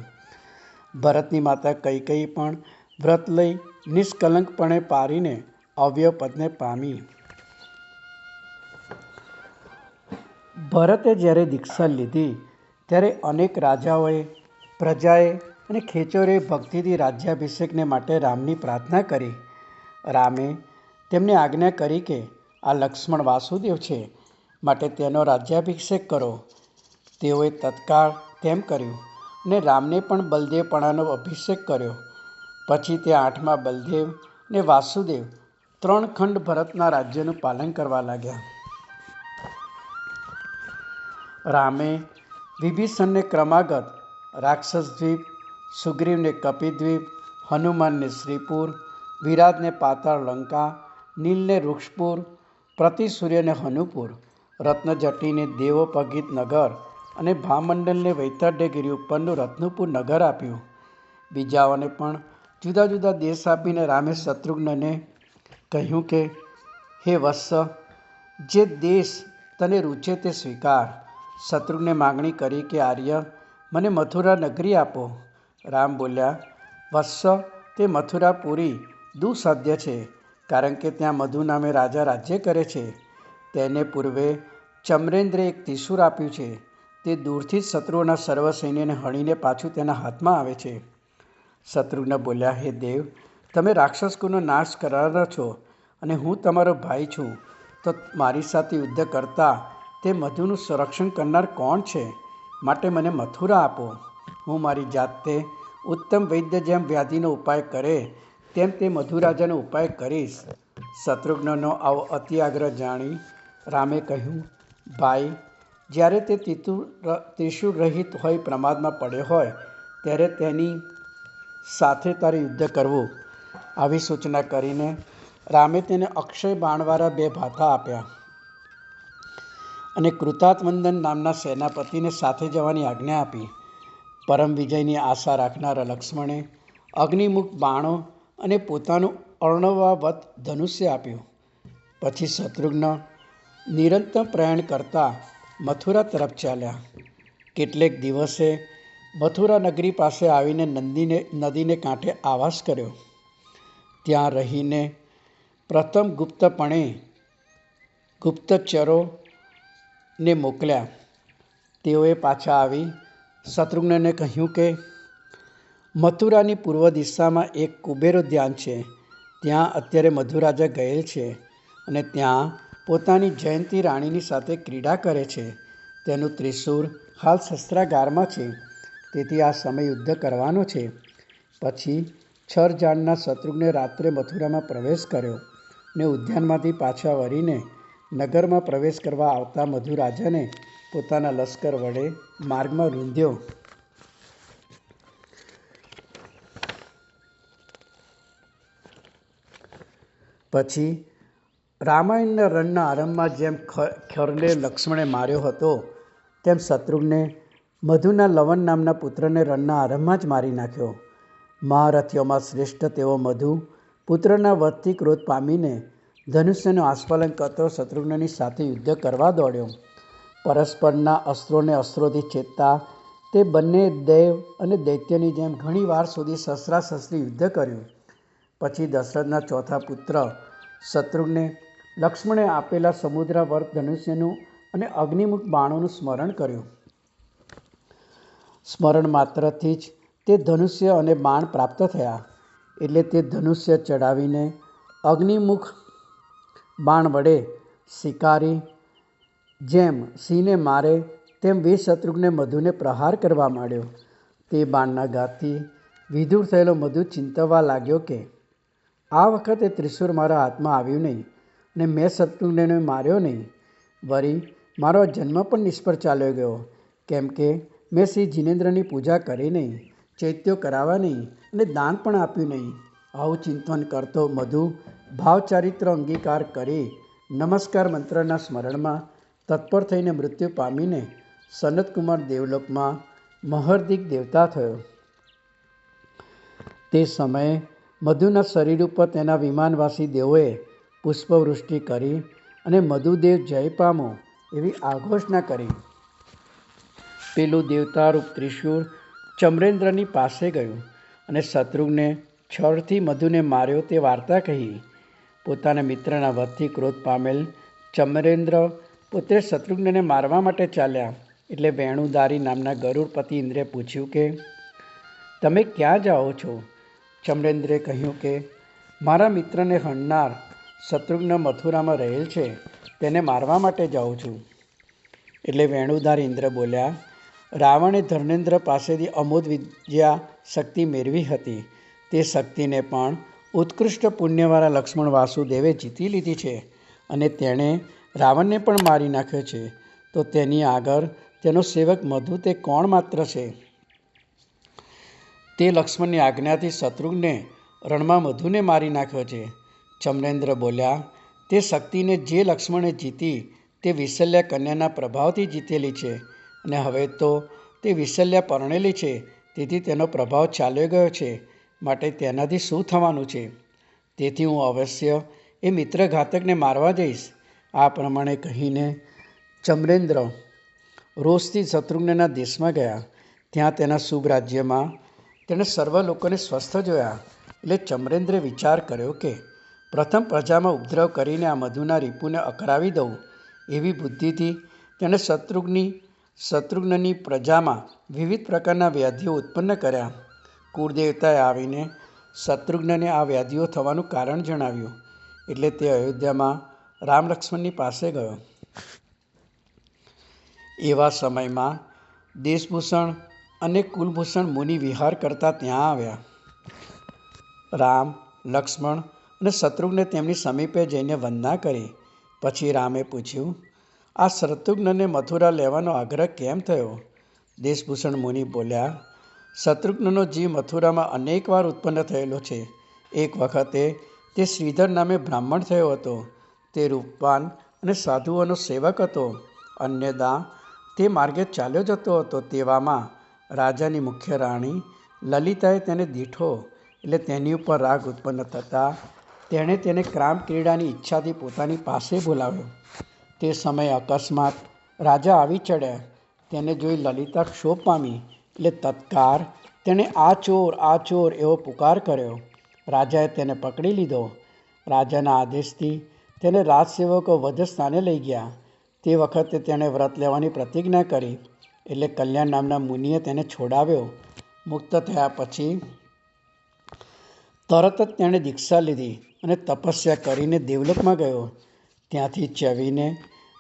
ભરતની માતા કૈકેયી પણ વ્રત લઈ નિષ્કલંકપણે પારીને અવ્યય પદને પામી. ભરતે જ્યારે દીક્ષા લીધી ત્યારે અનેક રાજાઓએ, પ્રજાએ અને ખેચરોએ ભક્તિથી રાજ્યાભિષેકને માટે રામની પ્રાર્થના કરી. રામે તેમને આજ્ઞા કરી કે આ લક્ષ્મણ વાસુદેવ છે, માટે તેનો રાજ્યાભિષેક કરો. તેઓએ તત્કાળ તેમ કર્યું અને રામને પણ બલદેવપણાનો અભિષેક કર્યો. પછી તે 8મા બલદેવ અને વાસુદેવ 3 ખંડ ભરતના રાજ્યનું પાલન કરવા લાગ્યા. રામે વિભીષણને ક્રમાગત રાક્ષસદ્વીપ, સુગ્રીવને કપિદ્વીપ, હનુમાનને શ્રીપુર, વિરાટને પાતાળ લંકા, નીલને વૃક્ષપુર, પ્રતિસૂર્યને હનુપુર, રત્નજટીને દેવોપગીત નગર અને ભામંડલને વૈતરણગીરી ઉપરનું રત્નપુર નગર આપ્યું. બીજાઓને પણ જુદા જુદા દેશ આપીને રામે શત્રુઘ્નને કહ્યું કે હે વત્સ, જે દેશ તને રૂચે તે સ્વીકાર. શત્રુઘ્ને માગણી કરી કે આર્ય, મને મથુરા નગરી આપો. રામ બોલ્યા, વત્સ, તે મથુરાપુરી દુઃસાધ્ય છે, કારણ કે ત્યાં મધુ નામે રાજા રાજ્ય કરે છે. તેને પૂર્વે ચમ્રેન્દ્રે એક ત્રિશૂળ આપ્યું છે. તે દૂરથી જ શત્રુઓના સર્વ સૈન્યને હણીને પાછું તેના હાથમાં આવે છે. શત્રુઘ્ન બોલ્યા, હે દેવ, તમે રાક્ષસકુળનો નાશ કરનારા છો અને હું તમારો ભાઈ છું, તો મારી સાથે યુદ્ધ કરતા તે મધુનું સંરક્ષણ કરનાર કોણ છે? માટે મને મથુરા આપો. હું મારી જાતે ઉત્તમ વૈદ્ય જેમ વ્યાધિનો ઉપાય કરે તેમ તે મધુરાજાનો ઉપાય કરીશ. શત્રુઘ્નનો આવો અતિ આગ્રહ જાણી રામે કહ્યું, ભાઈ, જ્યારે તે ત્રિશૂળ રહિત હોય પ્રમાદમાં પડ્યો હોય ત્યારે તેની સાથે તારે યુદ્ધ કરવું. આવી સૂચના કરીને રામે તેને અક્ષય બાણવાળા 2 ભાથા આપ્યા અને કૃતાત્મંદન નામના સેનાપતિને સાથે જવાની આજ્ઞા આપી. પરમ વિજયની આશા રાખનારા લક્ષ્મણે અગ્નિમુખ બાણો અને પોતાનું અર્ણવાવત ધનુષ્ય આપ્યું. પછી શત્રુઘ્ન નિરંતર પ્રયાણ કરતા મથુરા તરફ ચાલ્યા. કેટલેક દિવસે મથુરા નગરી પાસે આવીને નદીને કાંઠે આવાસ કર્યો. ત્યાં રહીને પ્રથમ ગુપ્તપણે ગુપ્તચરોને મોકલ્યા. તેઓએ પાછા આવી શત્રુઘ્નને કહ્યું કે મથુરાની પૂર્વ દિશામાં એક કુબેરોદ્યાન છે. ત્યાં અત્યારે મધુરાજા ગયેલ છે અને ત્યાં પોતાની જયંતી રાણીની સાથે ક્રીડા કરે છે. તેનું ત્રિશૂળ હાલ શસ્ત્રાગારમાં છે, તેથી આ સમય યુદ્ધ કરવાનો છે. પછી છર જાણનાર શત્રુઘ્ને રાત્રે મથુરામાં પ્રવેશ કર્યો અને ઉદ્યાનમાંથી પાછા વળીને નગરમાં પ્રવેશ કરવા આવતા મધુરાજાને પોતાના લશ્કર વડે માર્ગમાં રૂંધ્યો. પછી રામાયણના રણના આરંભમાં જેમ ખરને લક્ષ્મણે માર્યો હતો તેમ શત્રુઘ્ને મધુના લવન નામના પુત્રને રણના આરંભમાં જ મારી નાખ્યો. મહારથીઓમાં શ્રેષ્ઠ તેવો મધુ પુત્રના વધથી ક્રોધ પામીને ધનુષ્યનું આસ્ફાલન કરતો શત્રુઘ્નની સાથે યુદ્ધ કરવા દોડ્યો. પરસ્પરના અસ્ત્રોને અસ્ત્રોથી છેદતા તે બંને દેવ અને દૈત્યની જેમ ઘણી વાર સુધી શસ્ત્રાશસ્ત્રી યુદ્ધ કર્યું. પછી દશરથના ચોથા પુત્ર શત્રુઘ્ને લક્ષ્મણે આપેલા સમુદ્રાવર્ત ધનુષ્યનું અને અગ્નિમુખ બાણોનું સ્મરણ કર્યું. સ્મરણ માત્રથી જ તે ધનુષ્ય અને બાણ પ્રાપ્ત થયા. એટલે તે ધનુષ્ય ચડાવીને અગ્નિમુખ બાણ વડે શિકારી જેમ સિંહને મારે તેમ વીર શત્રુઘ્ને મધુને પ્રહાર કરવા માંડ્યો. તે બાણના ઘાતથી વિધુર થયેલો મધુ ચિંતવા લાગ્યો કે આ વખતે ત્રિશૂળ મારા હાથમાં આવ્યું નહીં અને મેં શત્રુઘ્નને માર્યો નહીં. વળી મારો જન્મ પણ નિષ્ફળ ચાલ્યો ગયો, કેમ કે મેં શ્રી જિનેન્દ્રની પૂજા કરી નહીં, ચૈત્યો કરાવ્યા નહીં અને દાન પણ આપ્યું નહીં. આવું ચિંતન કરતો મધુ ભાવચારિત્ર અંગીકાર કરી નમસ્કાર મંત્રના સ્મરણમાં તત્પર થઈને મૃત્યુ પામીને સનતકુમાર દેવલોકમાં મહર્દિક દેવતા થયો. તે સમયે મધુના શરીર ઉપર તેના વિમાનવાસી દેવોએ પુષ્પવૃષ્ટિ કરી અને મધુદેવ જય પામો એવી આઘોષણા કરી. પેલું દેવતારૂપ ત્રિશૂળ ચમરેન્દ્રની પાસે ગયું અને શત્રુઘ્ને છળથી મધુને માર્યો તે વાર્તા કહી. પોતાના મિત્રના વધથી ક્રોધ પામેલ ચમરેન્દ્ર પોતે શત્રુઘ્નને મારવા માટે ચાલ્યા. એટલે વેણુધારી નામના ગરુડપતિ ઇન્દ્રે પૂછ્યું કે તમે ક્યાં જાઓ છો? ચમરેન્દ્રે કહ્યું કે મારા મિત્રને હણનાર શત્રુઘ્ન મથુરામાં રહેલ છે, તેને મારવા માટે જાઉં છું. એટલે વેણુધાર ઇન્દ્ર બોલ્યા, રાવણે ધર્મેન્દ્ર પાસેથી અમોદ વિદ્યા શક્તિ મેળવી હતી. તે શક્તિને પણ ઉત્કૃષ્ટ પુણ્યવાળા લક્ષ્મણ વાસુદેવે જીતી લીધી છે અને તેણે રાવણને પણ મારી નાખ્યો છે. તો તેની આગળ તેનો સેવક મધુ તે કોણ માત્ર છે? તે લક્ષ્મણની આજ્ઞાથી શત્રુઘ્ને રણમાં મધુને મારી નાખ્યો છે. ચમરેન્દ્ર બોલ્યા, તે શક્તિને જે લક્ષ્મણે જીતી તે વિશલ્યા કન્યાના પ્રભાવથી જીતેલી છે અને હવે તો તે વિશલ્યા પરણેલી છે, તેથી તેનો પ્રભાવ ચાલ્યો ગયો છે, માટે તેનાથી શું થવાનું છે? તેથી હું અવશ્ય એ મિત્રઘાતકને મારવા જઈશ. આ પ્રમાણે કહીને ચમરેન્દ્ર રોષથી શત્રુઘ્નના દેશમાં ગયા. ત્યાં તેના શુભ રાજ્યમાં તેણે સર્વ લોકોને સ્વસ્થ જોયા. એટલે ચમરેન્દ્રે વિચાર કર્યો કે પ્રથમ પ્રજામાં ઉપદ્રવ કરીને આ મધુના રીપુને અકળાવી દઉં. એવી બુદ્ધિથી તેણે શત્રુઘ્નની પ્રજામાં વિવિધ પ્રકારના વ્યાધિઓ ઉત્પન્ન કર્યા. કુળદેવતાએ આવીને શત્રુઘ્નને આ વ્યાધિઓ થવાનું કારણ જણાવ્યું. એટલે તે અયોધ્યામાં રામ લક્ષ્મણની પાસે ગયો. એવા સમયમાં દેશભૂષણ અને કુલભૂષણ મુનિ વિહાર કરતા ત્યાં આવ્યા. રામ, લક્ષ્મણ અને શત્રુઘ્ને તેમની સમીપે જઈને વંદના કરી. પછી રામે પૂછ્યું, આ શત્રુઘ્નને મથુરા લેવાનો આગ્રહ કેમ થયો? દેશભૂષણ મુનિ બોલ્યા, શત્રુઘ્નનો જીવ મથુરામાં અનેક વાર ઉત્પન્ન થયેલો છે. એક વખતે તે શ્રીધર નામે બ્રાહ્મણ થયો હતો. તે રૂપવાન અને સાધુઓનો સેવક હતો. અન્યદા તે માર્ગે ચાલ્યો જતો હતો. તેવામાં રાજાની મુખ્ય રાણી લલિતાએ તેને દીઠો. એટલે તેની ઉપર રાગ ઉત્પન્ન થતાં તેણે તેને ક્રામ ક્રીડાની ઈચ્છાથી પોતાની પાસે બોલાવ્યો. તે સમયે અકસ્માત રાજા આવી ચડ્યા. તેને જોઈ લલિતા ક્ષોભ પામી. એટલે તત્કાર તેણે આ ચોર એવો પુકાર કર્યો. રાજાએ તેને પકડી લીધો. રાજાના આદેશથી તેને રાજસેવકો વધ સ્થાને લઈ ગયા. તે વખતે તેણે વ્રત લેવાની પ્રતિજ્ઞા કરી. એટલે કલ્યાણ નામના મુનિએ તેને છોડાવ્યો. મુક્ત થયા પછી તરત જ તેણે દીક્ષા લીધી અને તપસ્યા કરીને દેવલોકમાં ગયો. ત્યાંથી ચવીને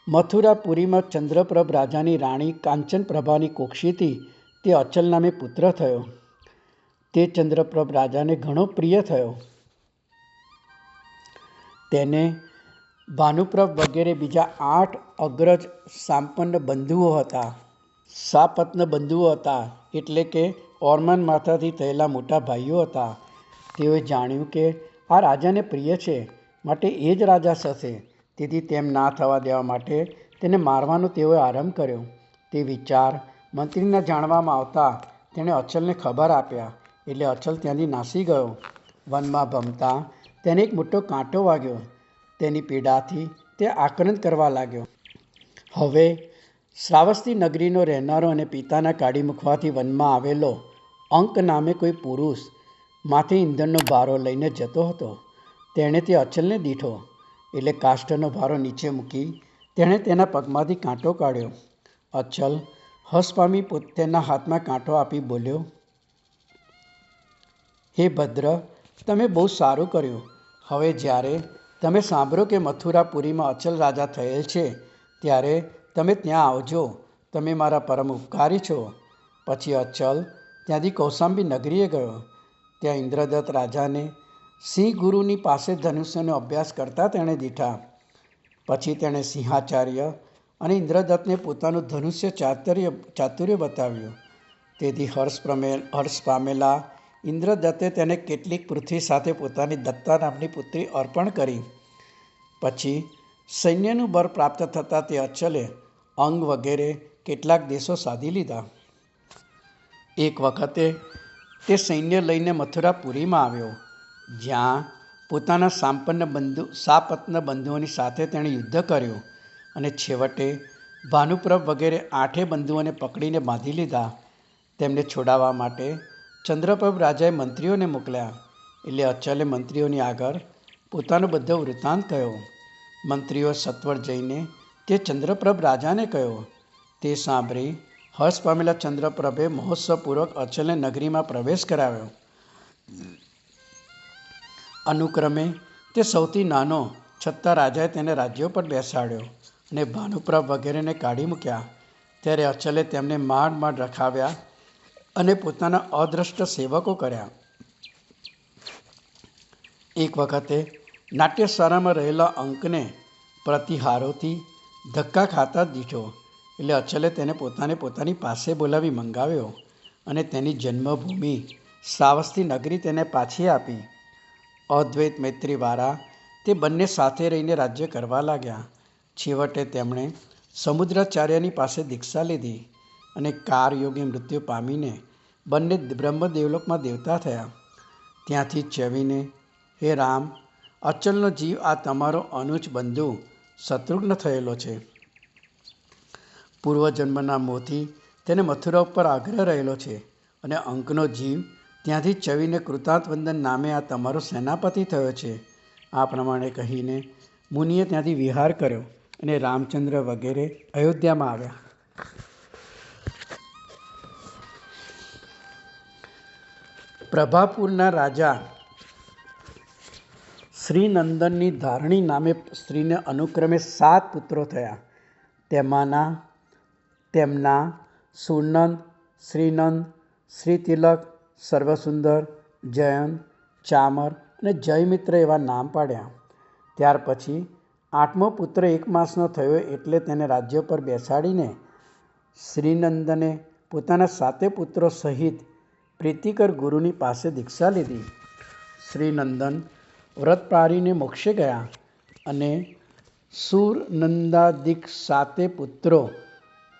મથુરાપુરીમાં ચંદ્રપ્રભ રાજાની રાણી કાંચનપ્રભાની કુક્ષીથી તે અચલ નામે પુત્ર થયો. તે ચંદ્રપ્રભ રાજાને ઘણો પ્રિય થયો. તેને ભાનુપ્રભ વગેરે બીજા 8 અગ્રજ સાપન્ન બંધુઓ હતા. એટલે કે ઓરમાન માથાથી થયેલા મોટા ભાઈઓ હતા. તેઓએ જાણ્યું કે આ રાજાને પ્રિય છે, માટે એ જ રાજા થશે. તેથી તેમ ના થવા દેવા માટે તેને મારવાનો તેઓએ આરંભ કર્યો. તે વિચાર મંત્રીના જાણવામાં આવતા તેણે અચલને ખબર આપ્યા. એટલે અચલ ત્યાંથી નાસી ગયો. વનમાં ભમતા તેને એક મોટો કાંટો વાગ્યો. તેની પીડાથી તે આક્રંદ કરવા લાગ્યો. હવે શ્રાવસ્તી નગરીનો રહેનારો અને પિતાના કાઢી મૂકવાથી વનમાં આવેલો અંક નામે કોઈ પુરુષ માથે ઈંધણનો ભારો લઈને જતો હતો. તેણે તે અચલને દીઠો. એટલે કાષ્ઠનો ભારો નીચે મૂકી તેણે તેના પગમાંથી કાંટો કાઢ્યો. અચલ હસ પામી તેના હાથમાં કાંટો આપી બોલ્યો, હે ભદ્ર, તમે બહુ સારું કર્યું. હવે જ્યારે તમે સાંભળો કે મથુરાપુરીમાં અચલ રાજા થયેલ છે, ત્યારે તમે ત્યાં આવજો. તમે મારા પરમ ઉપકારી છો. પછી અચલ ત્યાંથી કૌશાંબી નગરીએ ગયો. ત્યાં ઇન્દ્રદત્ત રાજાને સિંહ ગુરુની પાસે ધનુષ્યનો અભ્યાસ કરતા તેણે દીઠા. પછી તેણે સિંહાચાર્ય અને ઇન્દ્રદત્તને પોતાનું ધનુષ્ય ચાતુર્ય બતાવ્યું. તેથી હર્ષ પામેલા ઇન્દ્રદત્તે તેને કેટલીક પૃથ્વી સાથે પોતાની દત્તા નામની પુત્રી અર્પણ કરી. પછી સૈન્યનું બળ પ્રાપ્ત થતાં તે અચલે અંગ વગેરે કેટલાક દેશો સાધી લીધા. એક વખતે તે સૈન્ય લઈને મથુરાપુરીમાં આવ્યો, જ્યાં પોતાના સાપત્ન બંધુઓની સાથે તેણે યુદ્ધ કર્યું અને છેવટે ભાનુપ્રભ વગેરે 8 બંધુઓને પકડીને બાંધી લીધા. તેમને છોડાવવા માટે ચંદ્રપ્રભ રાજાએ મંત્રીઓને મોકલ્યા. એટલે અચલે મંત્રીઓની આગળ પોતાનો બધો વૃત્તાંત કહ્યો. મંત્રીઓ સત્વર જઈને તે ચંદ્રપ્રભ રાજાને કહ્યો. તે સાંભળી હર્ષ પામેલા ચંદ્રપ્રભે મહોત્સવપૂર્વક અચલને નગરીમાં પ્રવેશ કરાવ્યો. અનુક્રમે તે સૌથી નાનો, છતાં રાજાએ તેને રાજ્યો પર બેસાડ્યો અને ભાનુપ્રભ વગેરેને કાઢી મૂક્યા. ત્યારે અચલે તેમને માંડ માંડ રખાવ્યા અને પોતાના અદ્રષ્ટ સેવકો કર્યા. એક વખતે નાટ્યશાળામાં રહેલા અંકને પ્રતિહારોથી ધક્કા ખાતા જ દીઠો. એટલે અચલે તેને પોતાની પાસે બોલાવી મંગાવ્યો અને તેની જન્મભૂમિ શ્રાવસ્તી નગરી તેને પાછી આપી. અદ્વૈત મૈત્રીવાળા તે બંને સાથે રહીને રાજ્ય કરવા લાગ્યા. છેવટે તેમણે સમુદ્રાચાર્યની પાસે દીક્ષા લીધી અને કારયોગે મૃત્યુ પામીને બંને બ્રહ્મદેવલોકમાં દેવતા થયા. ત્યાંથી ચવીને, હે રામ, અચલનો જીવ આ તમારો અનુજ બંધુ શત્રુઘ્ન થયેલો છે. પૂર્વજન્મના મોહથી તેને મથુરા ઉપર આગ્રહ રહેલો છે અને અંકનો જીવ ત્યાંથી ચવીને કૃતાંતવંદન નામે આ તમારો સેનાપતિ થયો છે. આ પ્રમાણે કહીને મુનિએ ત્યાંથી વિહાર કર્યો અને રામચંદ્ર વગેરે અયોધ્યામાં આવ્યા. પ્રભાપુરના રાજા શ્રીનંદનની ધારણી નામે સ્ત્રીને અનુક્રમે 7 પુત્રો થયા. તેમના સુનંદ, શ્રીનંદ, શ્રીતિલક, સર્વસુંદર, જયંત, ચામર અને જયમિત્ર એવા નામ પાડ્યા. ત્યાર પછી 8મો પુત્ર 1 માસનો થયો એટલે તેને રાજ્ય પર બેસાડીને શ્રીનંદને પોતાના 7 પુત્રો સહિત પ્રીતિકર ગુરુની પાસે દીક્ષા લીધી. શ્રીનંદન વ્રત પાળીને મોક્ષે ગયા અને સુરનંદાદિક 7 પુત્રો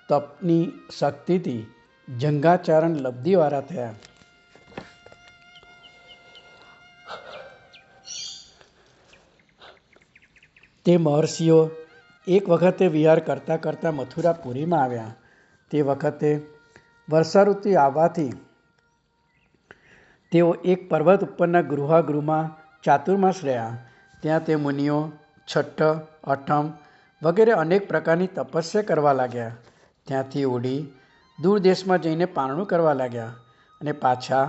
તપની શક્તિથી જંગાચરણ લબ્ધિવાળા થયા. તે મહર્ષિઓ એક વખતે વિહાર કરતાં કરતાં મથુરાપુરીમાં આવ્યા. તે વખતે વર્ષાઋતુ આવવાથી તેઓ એક પર્વત ઉપરના ગૃહમાં ચાતુર્માસ રહ્યા. ત્યાં તે મુનિઓ છઠ્ઠ, અઠમ વગેરે અનેક પ્રકારની તપસ્યા કરવા લાગ્યા. ત્યાંથી ઉડી દૂર દેશમાં જઈને પારણું કરવા લાગ્યા અને પાછા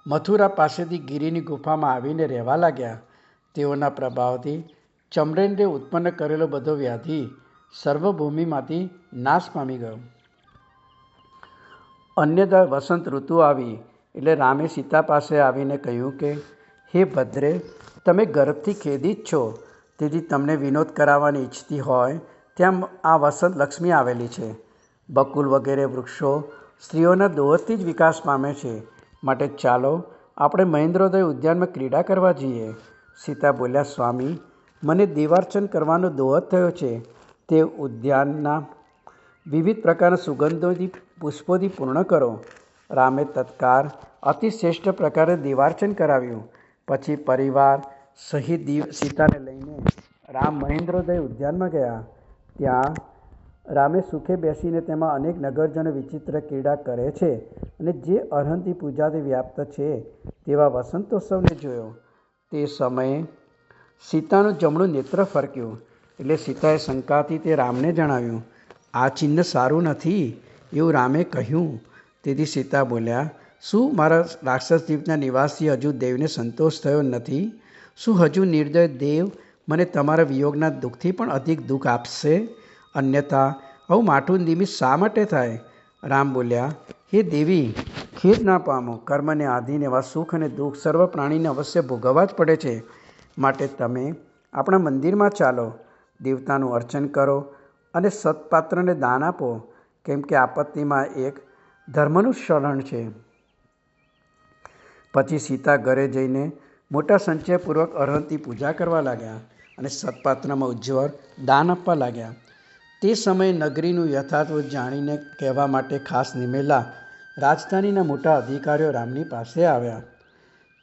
મથુરા પાસેથી ગિરિની ગુફામાં આવીને રહેવા લાગ્યા. તેઓના પ્રભાવથી ચમરેન્દ્રે ઉત્પન્ન કરેલો બધો વ્યાધિ સર્વભૂમિમાંથી નાશ પામી ગયો. અન્યદા વસંત ઋતુ આવી એટલે રામે સીતા પાસે આવીને કહ્યું કે, હે ભદ્રે, તમે ગર્ભથી ખેદિત છો, તેથી તમને વિનોદ કરાવવાની ઈચ્છતી હોય ત્યાં આ વસંત લક્ષ્મી આવેલી છે. બકુલ વગેરે વૃક્ષો સ્ત્રીઓના દોહદથી જ વિકાસ પામે છે. માટે ચાલો આપણે મહેન્દ્રોદય ઉદ્યાનમાં ક્રીડા કરવા જઈએ. સીતા બોલ્યા, સ્વામી, મને દેવાર્ચન કરવાનો દોહદ થયો છે. તે ઉદ્યાનના વિવિધ પ્રકારના સુગંધોથી પુષ્પોથી પૂર્ણ કરો. રામે તત્કાળ અતિશ્રેષ્ઠ પ્રકારે દેવાર્ચન કરાવ્યું. પછી પરિવાર સહિત સીતાને લઈને રામ મહેન્દ્રોદય ઉદ્યાનમાં ગયા. ત્યાં રામે સુખે બેસીને તેમાં અનેક નગરજનો વિચિત્ર ક્રીડા કરે છે અને જે અરહંતી પૂજાથી વ્યાપ્ત છે તેવા વસંતોત્સવને જોયો. તે સમયે સીતાનું જમણું નેત્ર ફરક્યું. એટલે સીતાએ શંકાથી તે રામને જણાવ્યું. આ ચિહ્ન સારું નથી એવું રામે કહ્યું. તેથી સીતા બોલ્યા, શું મારા રાક્ષસ દ્વીપના નિવાસથી હજુ દેવને સંતોષ થયો નથી? શું હજુ નિર્દય દેવ મને તમારા વિયોગના દુઃખથી પણ અધિક દુઃખ આપશે? અન્યથા આવું માઠું નિમિત્ત શા માટે થાય? રામ બોલ્યા, હે દેવી, ખેદ ના પામો. કર્મને આધીન એવા સુખ અને દુઃખ સર્વ પ્રાણીને અવશ્ય ભોગવવા જ પડે છે. માટે તમે આપણા મંદિરમાં ચાલો, દેવતાનું અર્ચન કરો અને સત્પાત્રને દાન આપો, કેમ કે આપત્તિમાં એક ધર્મનું શરણ છે. પછી સીતા ઘરે જઈને મોટા સંચયપૂર્વક અરહંતની પૂજા કરવા લાગ્યા અને સત્પાત્રમાં ઉજ્જવળ દાન આપવા લાગ્યા. તે સમયે નગરીનું યથાર્થ જાણીને કહેવા માટે ખાસ નિમેલા રાજધાનીના મોટા અધિકારીઓ રામની પાસે આવ્યા.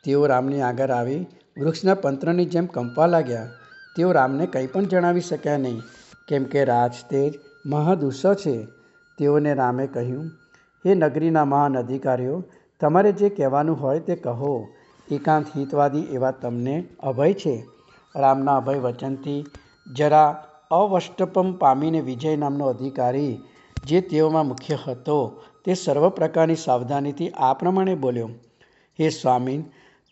તેઓ રામની આગળ આવી વૃક્ષના પંત્રની જેમ કંપવા લાગ્યા. તેઓ રામને કંઈ પણ જણાવી શક્યા નહીં, કેમ કે રાજતેજ મહાદુસ્સહ છે. તેઓને રામે કહ્યું, હે નગરીના મહાન અધિકારીઓ, તમારે જે કહેવાનું હોય તે કહો. એકાંત હિતવાદી એવા તમને અભય છે. રામના અભય વચનથી જરા અવષ્ટપમ પામીને વિજય નામનો અધિકારી, જે તેઓમાં મુખ્ય હતો, તે સર્વ પ્રકારની સાવધાનીથી આ પ્રમાણે બોલ્યો, હે સ્વામીન,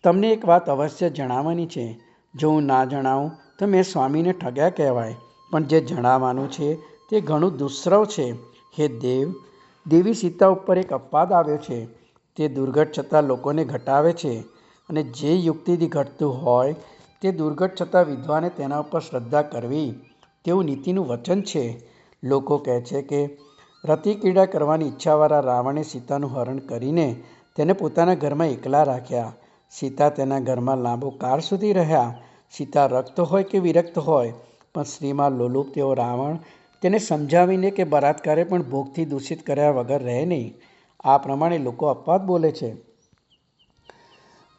તમને એક વાત અવશ્ય જણાવવાની છે. જો હું ના જણાવું તો મેં સ્વામીને ઠગ્યા કહેવાય, પણ જે જણાવવાનું છે તે ઘણું દુષ્સવ છે. હે દેવ, દેવી સીતા ઉપર એક અપવાદ આવ્યો છે. તે દુર્ઘટ છતાં લોકોને ઘટાવે છે, અને જે યુક્તિથી ઘટતું હોય તે દુર્ઘટ છતાં વિદ્વાને તેના ઉપર શ્રદ્ધા કરવી, તેવું નીતિનું વચન છે. લોકો કહે છે કે રતિક્રીડા કરવાની ઈચ્છાવાળા રાવણે સીતાનું હરણ કરીને તેને પોતાના ઘરમાં એકલા રાખ્યા. સીતા તેના ઘરમાં લાંબો કાળ સુધી રહ્યા. સીતા રક્ત હોય કે વિરક્ત હોય, પણ સ્ત્રીમાં લોલુપ તેવો રાવણ તેને સમજાવીને કે બળાત્કારે પણ ભોગથી દૂષિત કર્યા વગર રહે નહીં. આ પ્રમાણે લોકો અપવાદ બોલે છે,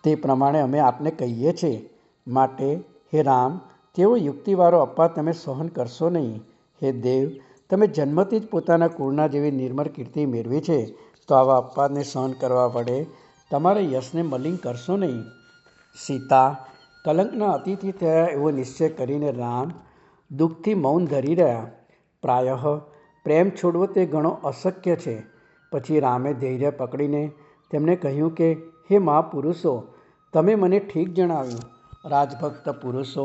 તે પ્રમાણે અમે આપને કહીએ છીએ. માટે હે રામ, તેવો યુક્તિવાળો અપવાદ તમે સહન કરશો નહીં. હે દેવ, તમે જન્મથી જ પોતાના કુળના જેવી નિર્મળ કીર્તિ મેળવી છે, તો આવા અપવાદને સહન કરવા વડે તમારા યશને મલિન કરશો નહીં. સીતા કલંકના અતિથિ થયા એવો નિશ્ચય કરીને રામ દુઃખથી મૌન ધરી રહ્યા. પ્રાયઃ પ્રેમ છોડવો તે ઘણો અશક્ય છે. પછી રામે ધૈર્ય પકડીને તેમને કહ્યું કે હે મહાપુરુષો, તમે મને ઠીક જણાવ્યું. રાજભક્ત પુરુષો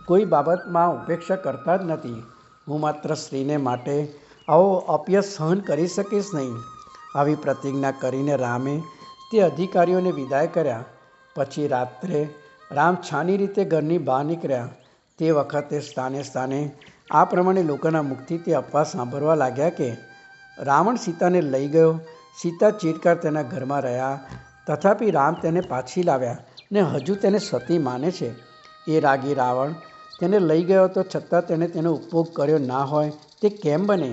કોઈ બાબતમાં ઉપેક્ષા કરતા જ નથી. હું માત્ર સ્ત્રીને માટે આવો અપયશ સહન કરી શકીશ નહીં. આવી પ્રતિજ્ઞા કરીને રામે તે અધિકારીઓને વિદાય કર્યા. પછી રાત્રે રામ છાની રીતે ઘરની બહાર નીકળ્યા. તે વખતે સ્થાને સ્થાને આ પ્રમાણે લોકોના મુખથી તે અપવાદ સાંભળવા લાગ્યા કે રાવણ સીતાને લઈ ગયો. સીતા ચિરકાળ તેના ઘરમાં રહ્યા, તથાપિ રામ તેને પાછી લાવ્યા ને હજુ તેને સતી માને છે. એ રાગી રાવણ તેને લઈ ગયો હતો, છતાં તેણે તેનો ઉપભોગ કર્યો ના હોય તે કેમ બને?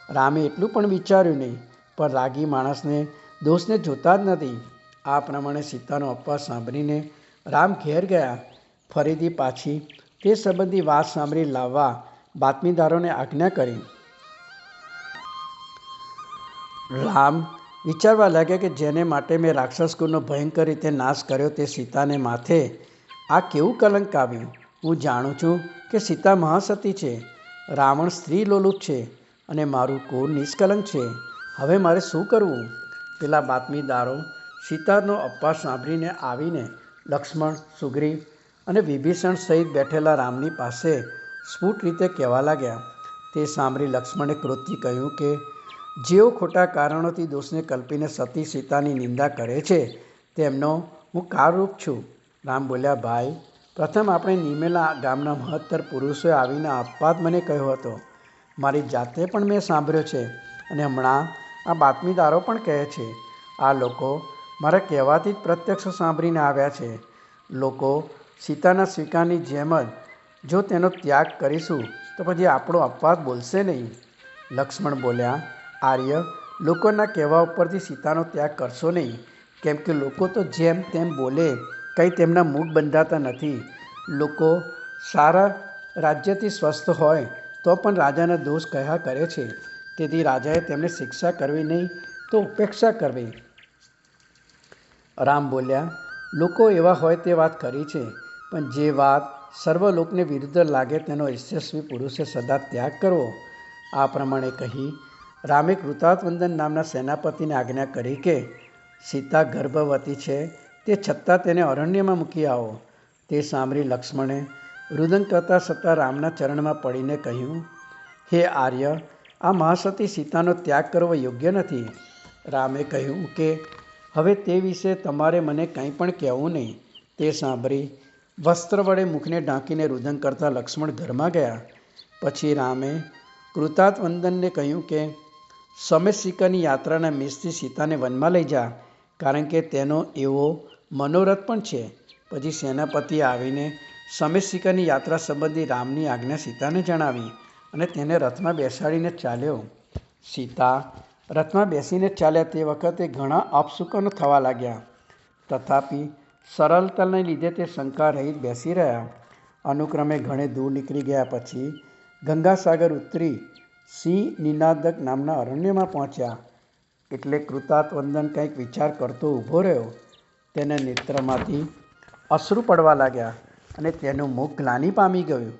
રામે એટલું પણ વિચાર્યું નહીં, પણ રાગી માણસને દોષને જોતા જ નથી. આ પ્રમાણે સીતાનો અપવાદ સાંભળીને રામ ઘેર ગયા. ફરીથી પાછી તે સંબંધી વાત સાંભળી લાવવા બાતમીદારોને આજ્ઞા કરી. રામ વિચારવા લાગ્યા કે જેને માટે મેં રાક્ષસ કુળનો ભયંકર રીતે નાશ કર્યો, તે સીતાને માથે આ કેવું કલંક આવ્યું. હું જાણું છું કે સીતા મહાસતી છે, રાવણ સ્ત્રી લોલુપ છે, અને મારું કુળ નિષ્કલંક છે. હવે મારે શું કરવું? પેલા બાતમીદારો સીતાનો અપવાદ સાંભળીને આવીને લક્ષ્મણ, સુગ્રીવ અને વિભીષણ સહિત બેઠેલા રામની પાસે સ્ફુટ રીતે કહેવા લાગ્યા. તે સાંભળી લક્ષ્મણે ક્રોધથી કહ્યું કે જેઓ ખોટા કારણોથી દોષને કલ્પીને સતી સીતાની નિંદા કરે છે, તેમનો હું કાળરૂપ છું. રામ બોલ્યા, ભાઈ, પ્રથમ આપણે નિમેલા ગામના મહત્તર પુરુષોએ આવીને અપવાદ મને કહ્યો હતો. મારી જાતે પણ મેં સાંભળ્યો છે, અને હમણાં આ બાતમીદારો પણ કહે છે. આ લોકો મારા કહેવાથી જ પ્રત્યક્ષ સાંભળીને આવ્યા છે. લોકો સીતાના સ્વીકારની જેમ જ જો તેનો ત્યાગ કરીશું તો પછી આપણો અપવાદ બોલશે નહીં. લક્ષ્મણ બોલ્યા, આર્ય, લોકોના કહેવા ઉપરથી સીતાનો ત્યાગ કરશો નહીં, કેમ કે લોકો તો જેમ તેમ બોલે, કંઈ તેમના મુખ બંધાતા નથી. લોકો સારા રાજ્યથી સ્વસ્થ હોય તો પણ રાજાના દોષ કહ્યા કરે છે. તેથી રાજાએ તેમને શિક્ષા કરવી નહીં તો ઉપેક્ષા કરવી. રામ બોલ્યા, લોકો એવા હોય તે વાત કરી છે, પણ જે વાત સર્વલોકને વિરુદ્ધ લાગે તેનો યશસ્વી પુરુષે સદા ત્યાગ કરવો. આ પ્રમાણે કહી રામે કૃતાર્થવર્ધન નામના સેનાપતિને આજ્ઞા કરી કે સીતા ગર્ભવતી છે, તે છતાં તેને અરણ્યમાં મૂકી આવો. તે સાંભળી લક્ષ્મણે રુદન કરતા છતાં રામના ચરણમાં પડીને કહ્યું, હે આર્ય, આ મહાસતી સીતાનો ત્યાગ કરવો યોગ્ય નથી. રામે કહ્યું કે હવે તે વિશે તમારે મને કંઈ પણ કહેવું નહીં. તે સાંભળી વસ્ત્ર વડે મુખને ઢાંકીને રુદન કરતા લક્ષ્મણ ઘરમાં ગયા. પછી રામે કૃતાંતવંદનને કહ્યું કે સમેશિકાની યાત્રાના મેષથી સીતાને વનમાં લઈ જા, કારણ કે તેનો એવો મનોરથ પણ છે. પછી સેનાપતિ આવીને સમેશિકાની યાત્રા સંબંધી રામની આજ્ઞા સીતાને જણાવી અને તેને રથમાં બેસાડીને ચાલ્યો. સીતા રથમાં બેસીને ચાલ્યા તે વખતે ઘણા અપશુકનો થવા લાગ્યા. તથાપિ સરળતાને લીધે તે શંકા રહિત બેસી રહ્યા. અનુક્રમે ઘણે દૂર નીકળી ગયા પછી ગંગાસાગર ઉતરી સિંહ નિનાદક નામના અરણ્યમાં પહોંચ્યા. એટલે કૃતાંતવંદન કંઈક વિચાર કરતો ઊભો રહ્યો. તેના નેત્રમાંથી અશ્રુ પડવા લાગ્યા અને તેનું મુખ ગ્લાનિ પામી ગયું.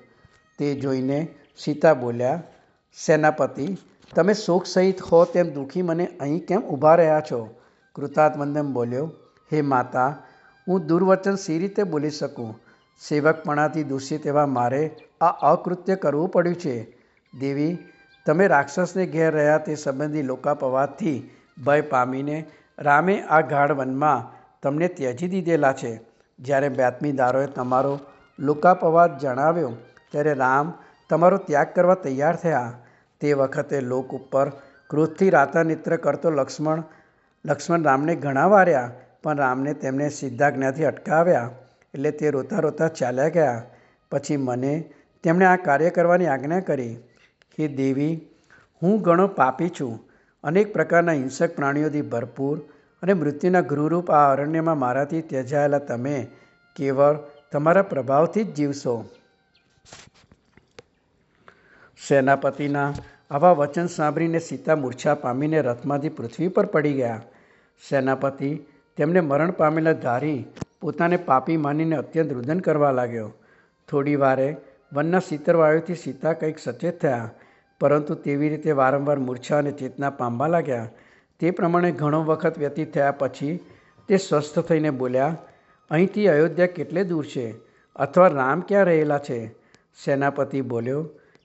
તે જોઈને સીતા બોલ્યા, સેનાપતિ, તમે શોક સહિત હો તેમ દુઃખી મને અહીં કેમ ઊભા રહ્યા છો? કૃતાંતવંદન બોલ્યો, હે માતા, હું દુર્વચન સી રીતે બોલી શકું? સેવકપણાથી દૂષિત એવા મારે આ અકૃત્ય કરવું પડ્યું છે. દેવી, તમે રાક્ષસને ઘેર રહ્યા તે સંબંધી લોકાપવાદથી ભય પામીને રામે આ ગાઢ વનમાં તમને ત્યજી દીધેલા છે. જ્યારે બાતમીદારોએ તમારો લોકાપવાદ જણાવ્યો ત્યારે રામ તમારો ત્યાગ કરવા તૈયાર થયા. તે વખતે લોક ઉપર ક્રોધથી રાતા નેત્ર કરતો લક્ષ્મણ રામને ઘણા વાર્યા, પણ રામને તેમને સિદ્ધાજ્ઞાથી અટકાવ્યા. એટલે તે રોતા રોતા ચાલ્યા ગયા. પછી મને તેમણે આ કાર્ય કરવાની આજ્ઞા કરી. હે દેવી, હું ઘણો પાપી છું. અનેક પ્રકારના હિંસક પ્રાણીઓથી ભરપૂર અને મૃત્યુના ગૃહરૂપ આ અરણ્યમાં મારાથી ત્યજાયેલા તમે કેવળ તમારા પ્રભાવથી જ જીવશો. સેનાપતિના આવા વચન સાંભળીને સીતા મૂર્છા પામીને રથમાંથી પૃથ્વી પર પડી ગયા. સેનાપતિ તેમને મરણ પામેલા ધારી પોતાને પાપી માનીને અત્યંત રુદન કરવા લાગ્યો. થોડી વારે વનના શીતળ વાયુથી સીતા કંઈક સચેત થયા, પરંતુ તેવી રીતે વારંવાર મૂર્છા અને ચેતના પામવા લાગ્યા. તે પ્રમાણે ઘણો વખત વ્યતીત થયા પછી તે સ્વસ્થ થઈને બોલ્યા, અહીંથી અયોધ્યા કેટલે દૂર છે? અથવા રામ ક્યાં રહેલા છે? સેનાપતિ બોલ્યો,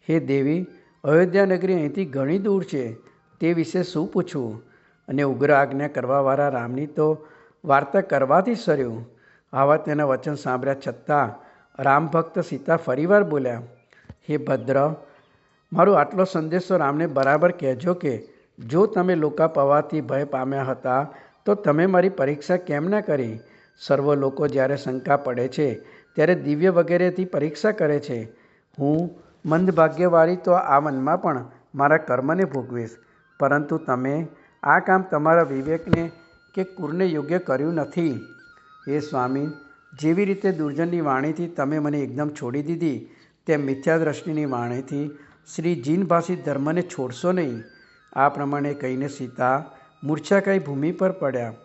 હે દેવી, અયોધ્યા નગરી અહીંથી ઘણી દૂર છે. તે વિશે શું પૂછવું? અને ઉગ્ર આજ્ઞા કરવાવાળા રામની તો વાર્તા કરવાથી સર્યું. આવા તેના વચન સાંભળ્યા છતાં રામ ભક્ત સીતા ફરીવાર બોલ્યા, હે ભદ્ર, મારો આટલો સંદેશો રામને બરાબર કહેજો કે જો તમે લોકાપવાદથી ભય પામ્યા હતા તો તમે મારી પરીક્ષા કેમ ન કરી? સર્વ લોકો જ્યારે શંકા પડે છે ત્યારે દિવ્ય વગેરેથી પરીક્ષા કરે છે. હું મંદભાગ્યવાળી તો આ વનમાં પણ મારા કર્મને ભોગવીશ, પરંતુ તમે આ કામ તમારા વિવેકને કે કુરને યોગ્ય કર્યું નથી. હે સ્વામી, જેવી રીતે દુર્જનની વાણીથી તમે મને એકદમ છોડી દીધી, તેમ મિથ્યાદ્રષ્ટિની વાણીથી શ્રી જીનભાષિત ધર્મને છોડશો નહીં. આ પ્રમાણે કહીને સીતા મૂર્છાકાઈ ભૂમિ પર પડ્યા.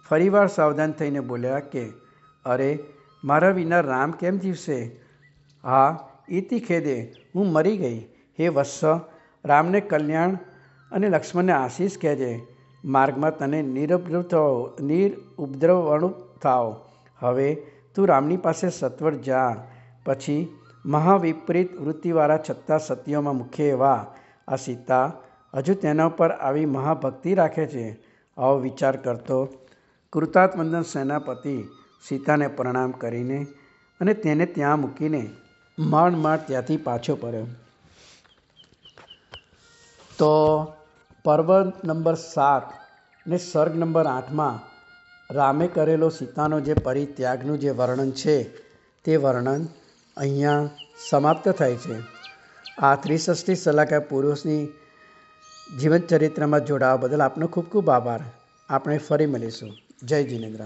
ફરીવાર સાવધાન થઈને બોલ્યા કે અરે, મારા વિના રામ કેમ જીવશે? હા, ઇતિ ખેદે, હું મરી ગઈ. હે વત્સ, રામને કલ્યાણ અને લક્ષ્મણને આશીષ કહેજે. માર્ગમાં તને નિરુપદ્રવણું થાવ. હવે તું રામની પાસે સત્વર જા. પછી મહાવિપરીત વૃત્તિવાળા છતાં સતીઓમાં મુખ્ય એવા આ સીતા હજુ તેના ઉપર આવી મહાભક્તિ રાખે છે. આવો વિચાર કરતો કૃતાંતવંદન સેનાપતિ સીતાને પ્રણામ કરીને અને તેને ત્યાં મૂકીને માંડ ત્યાંથી પાછો પડ્યો. તો પર્વ નંબર 7 ને સર્ગ નંબર 8માં રામે કરેલો સીતાનો જે પરિત્યાગનું જે વર્ણન છે તે વર્ણન અહીંયા સમાપ્ત થાય છે. આ ત્રિષષ્ઠી સલાહકાર પુરુષની જીવનચરિત્રમાં જોડાવા બદલ આપનો ખૂબ ખૂબ આભાર. આપણે ફરી મળીશું. જય જિનેન્દ્ર.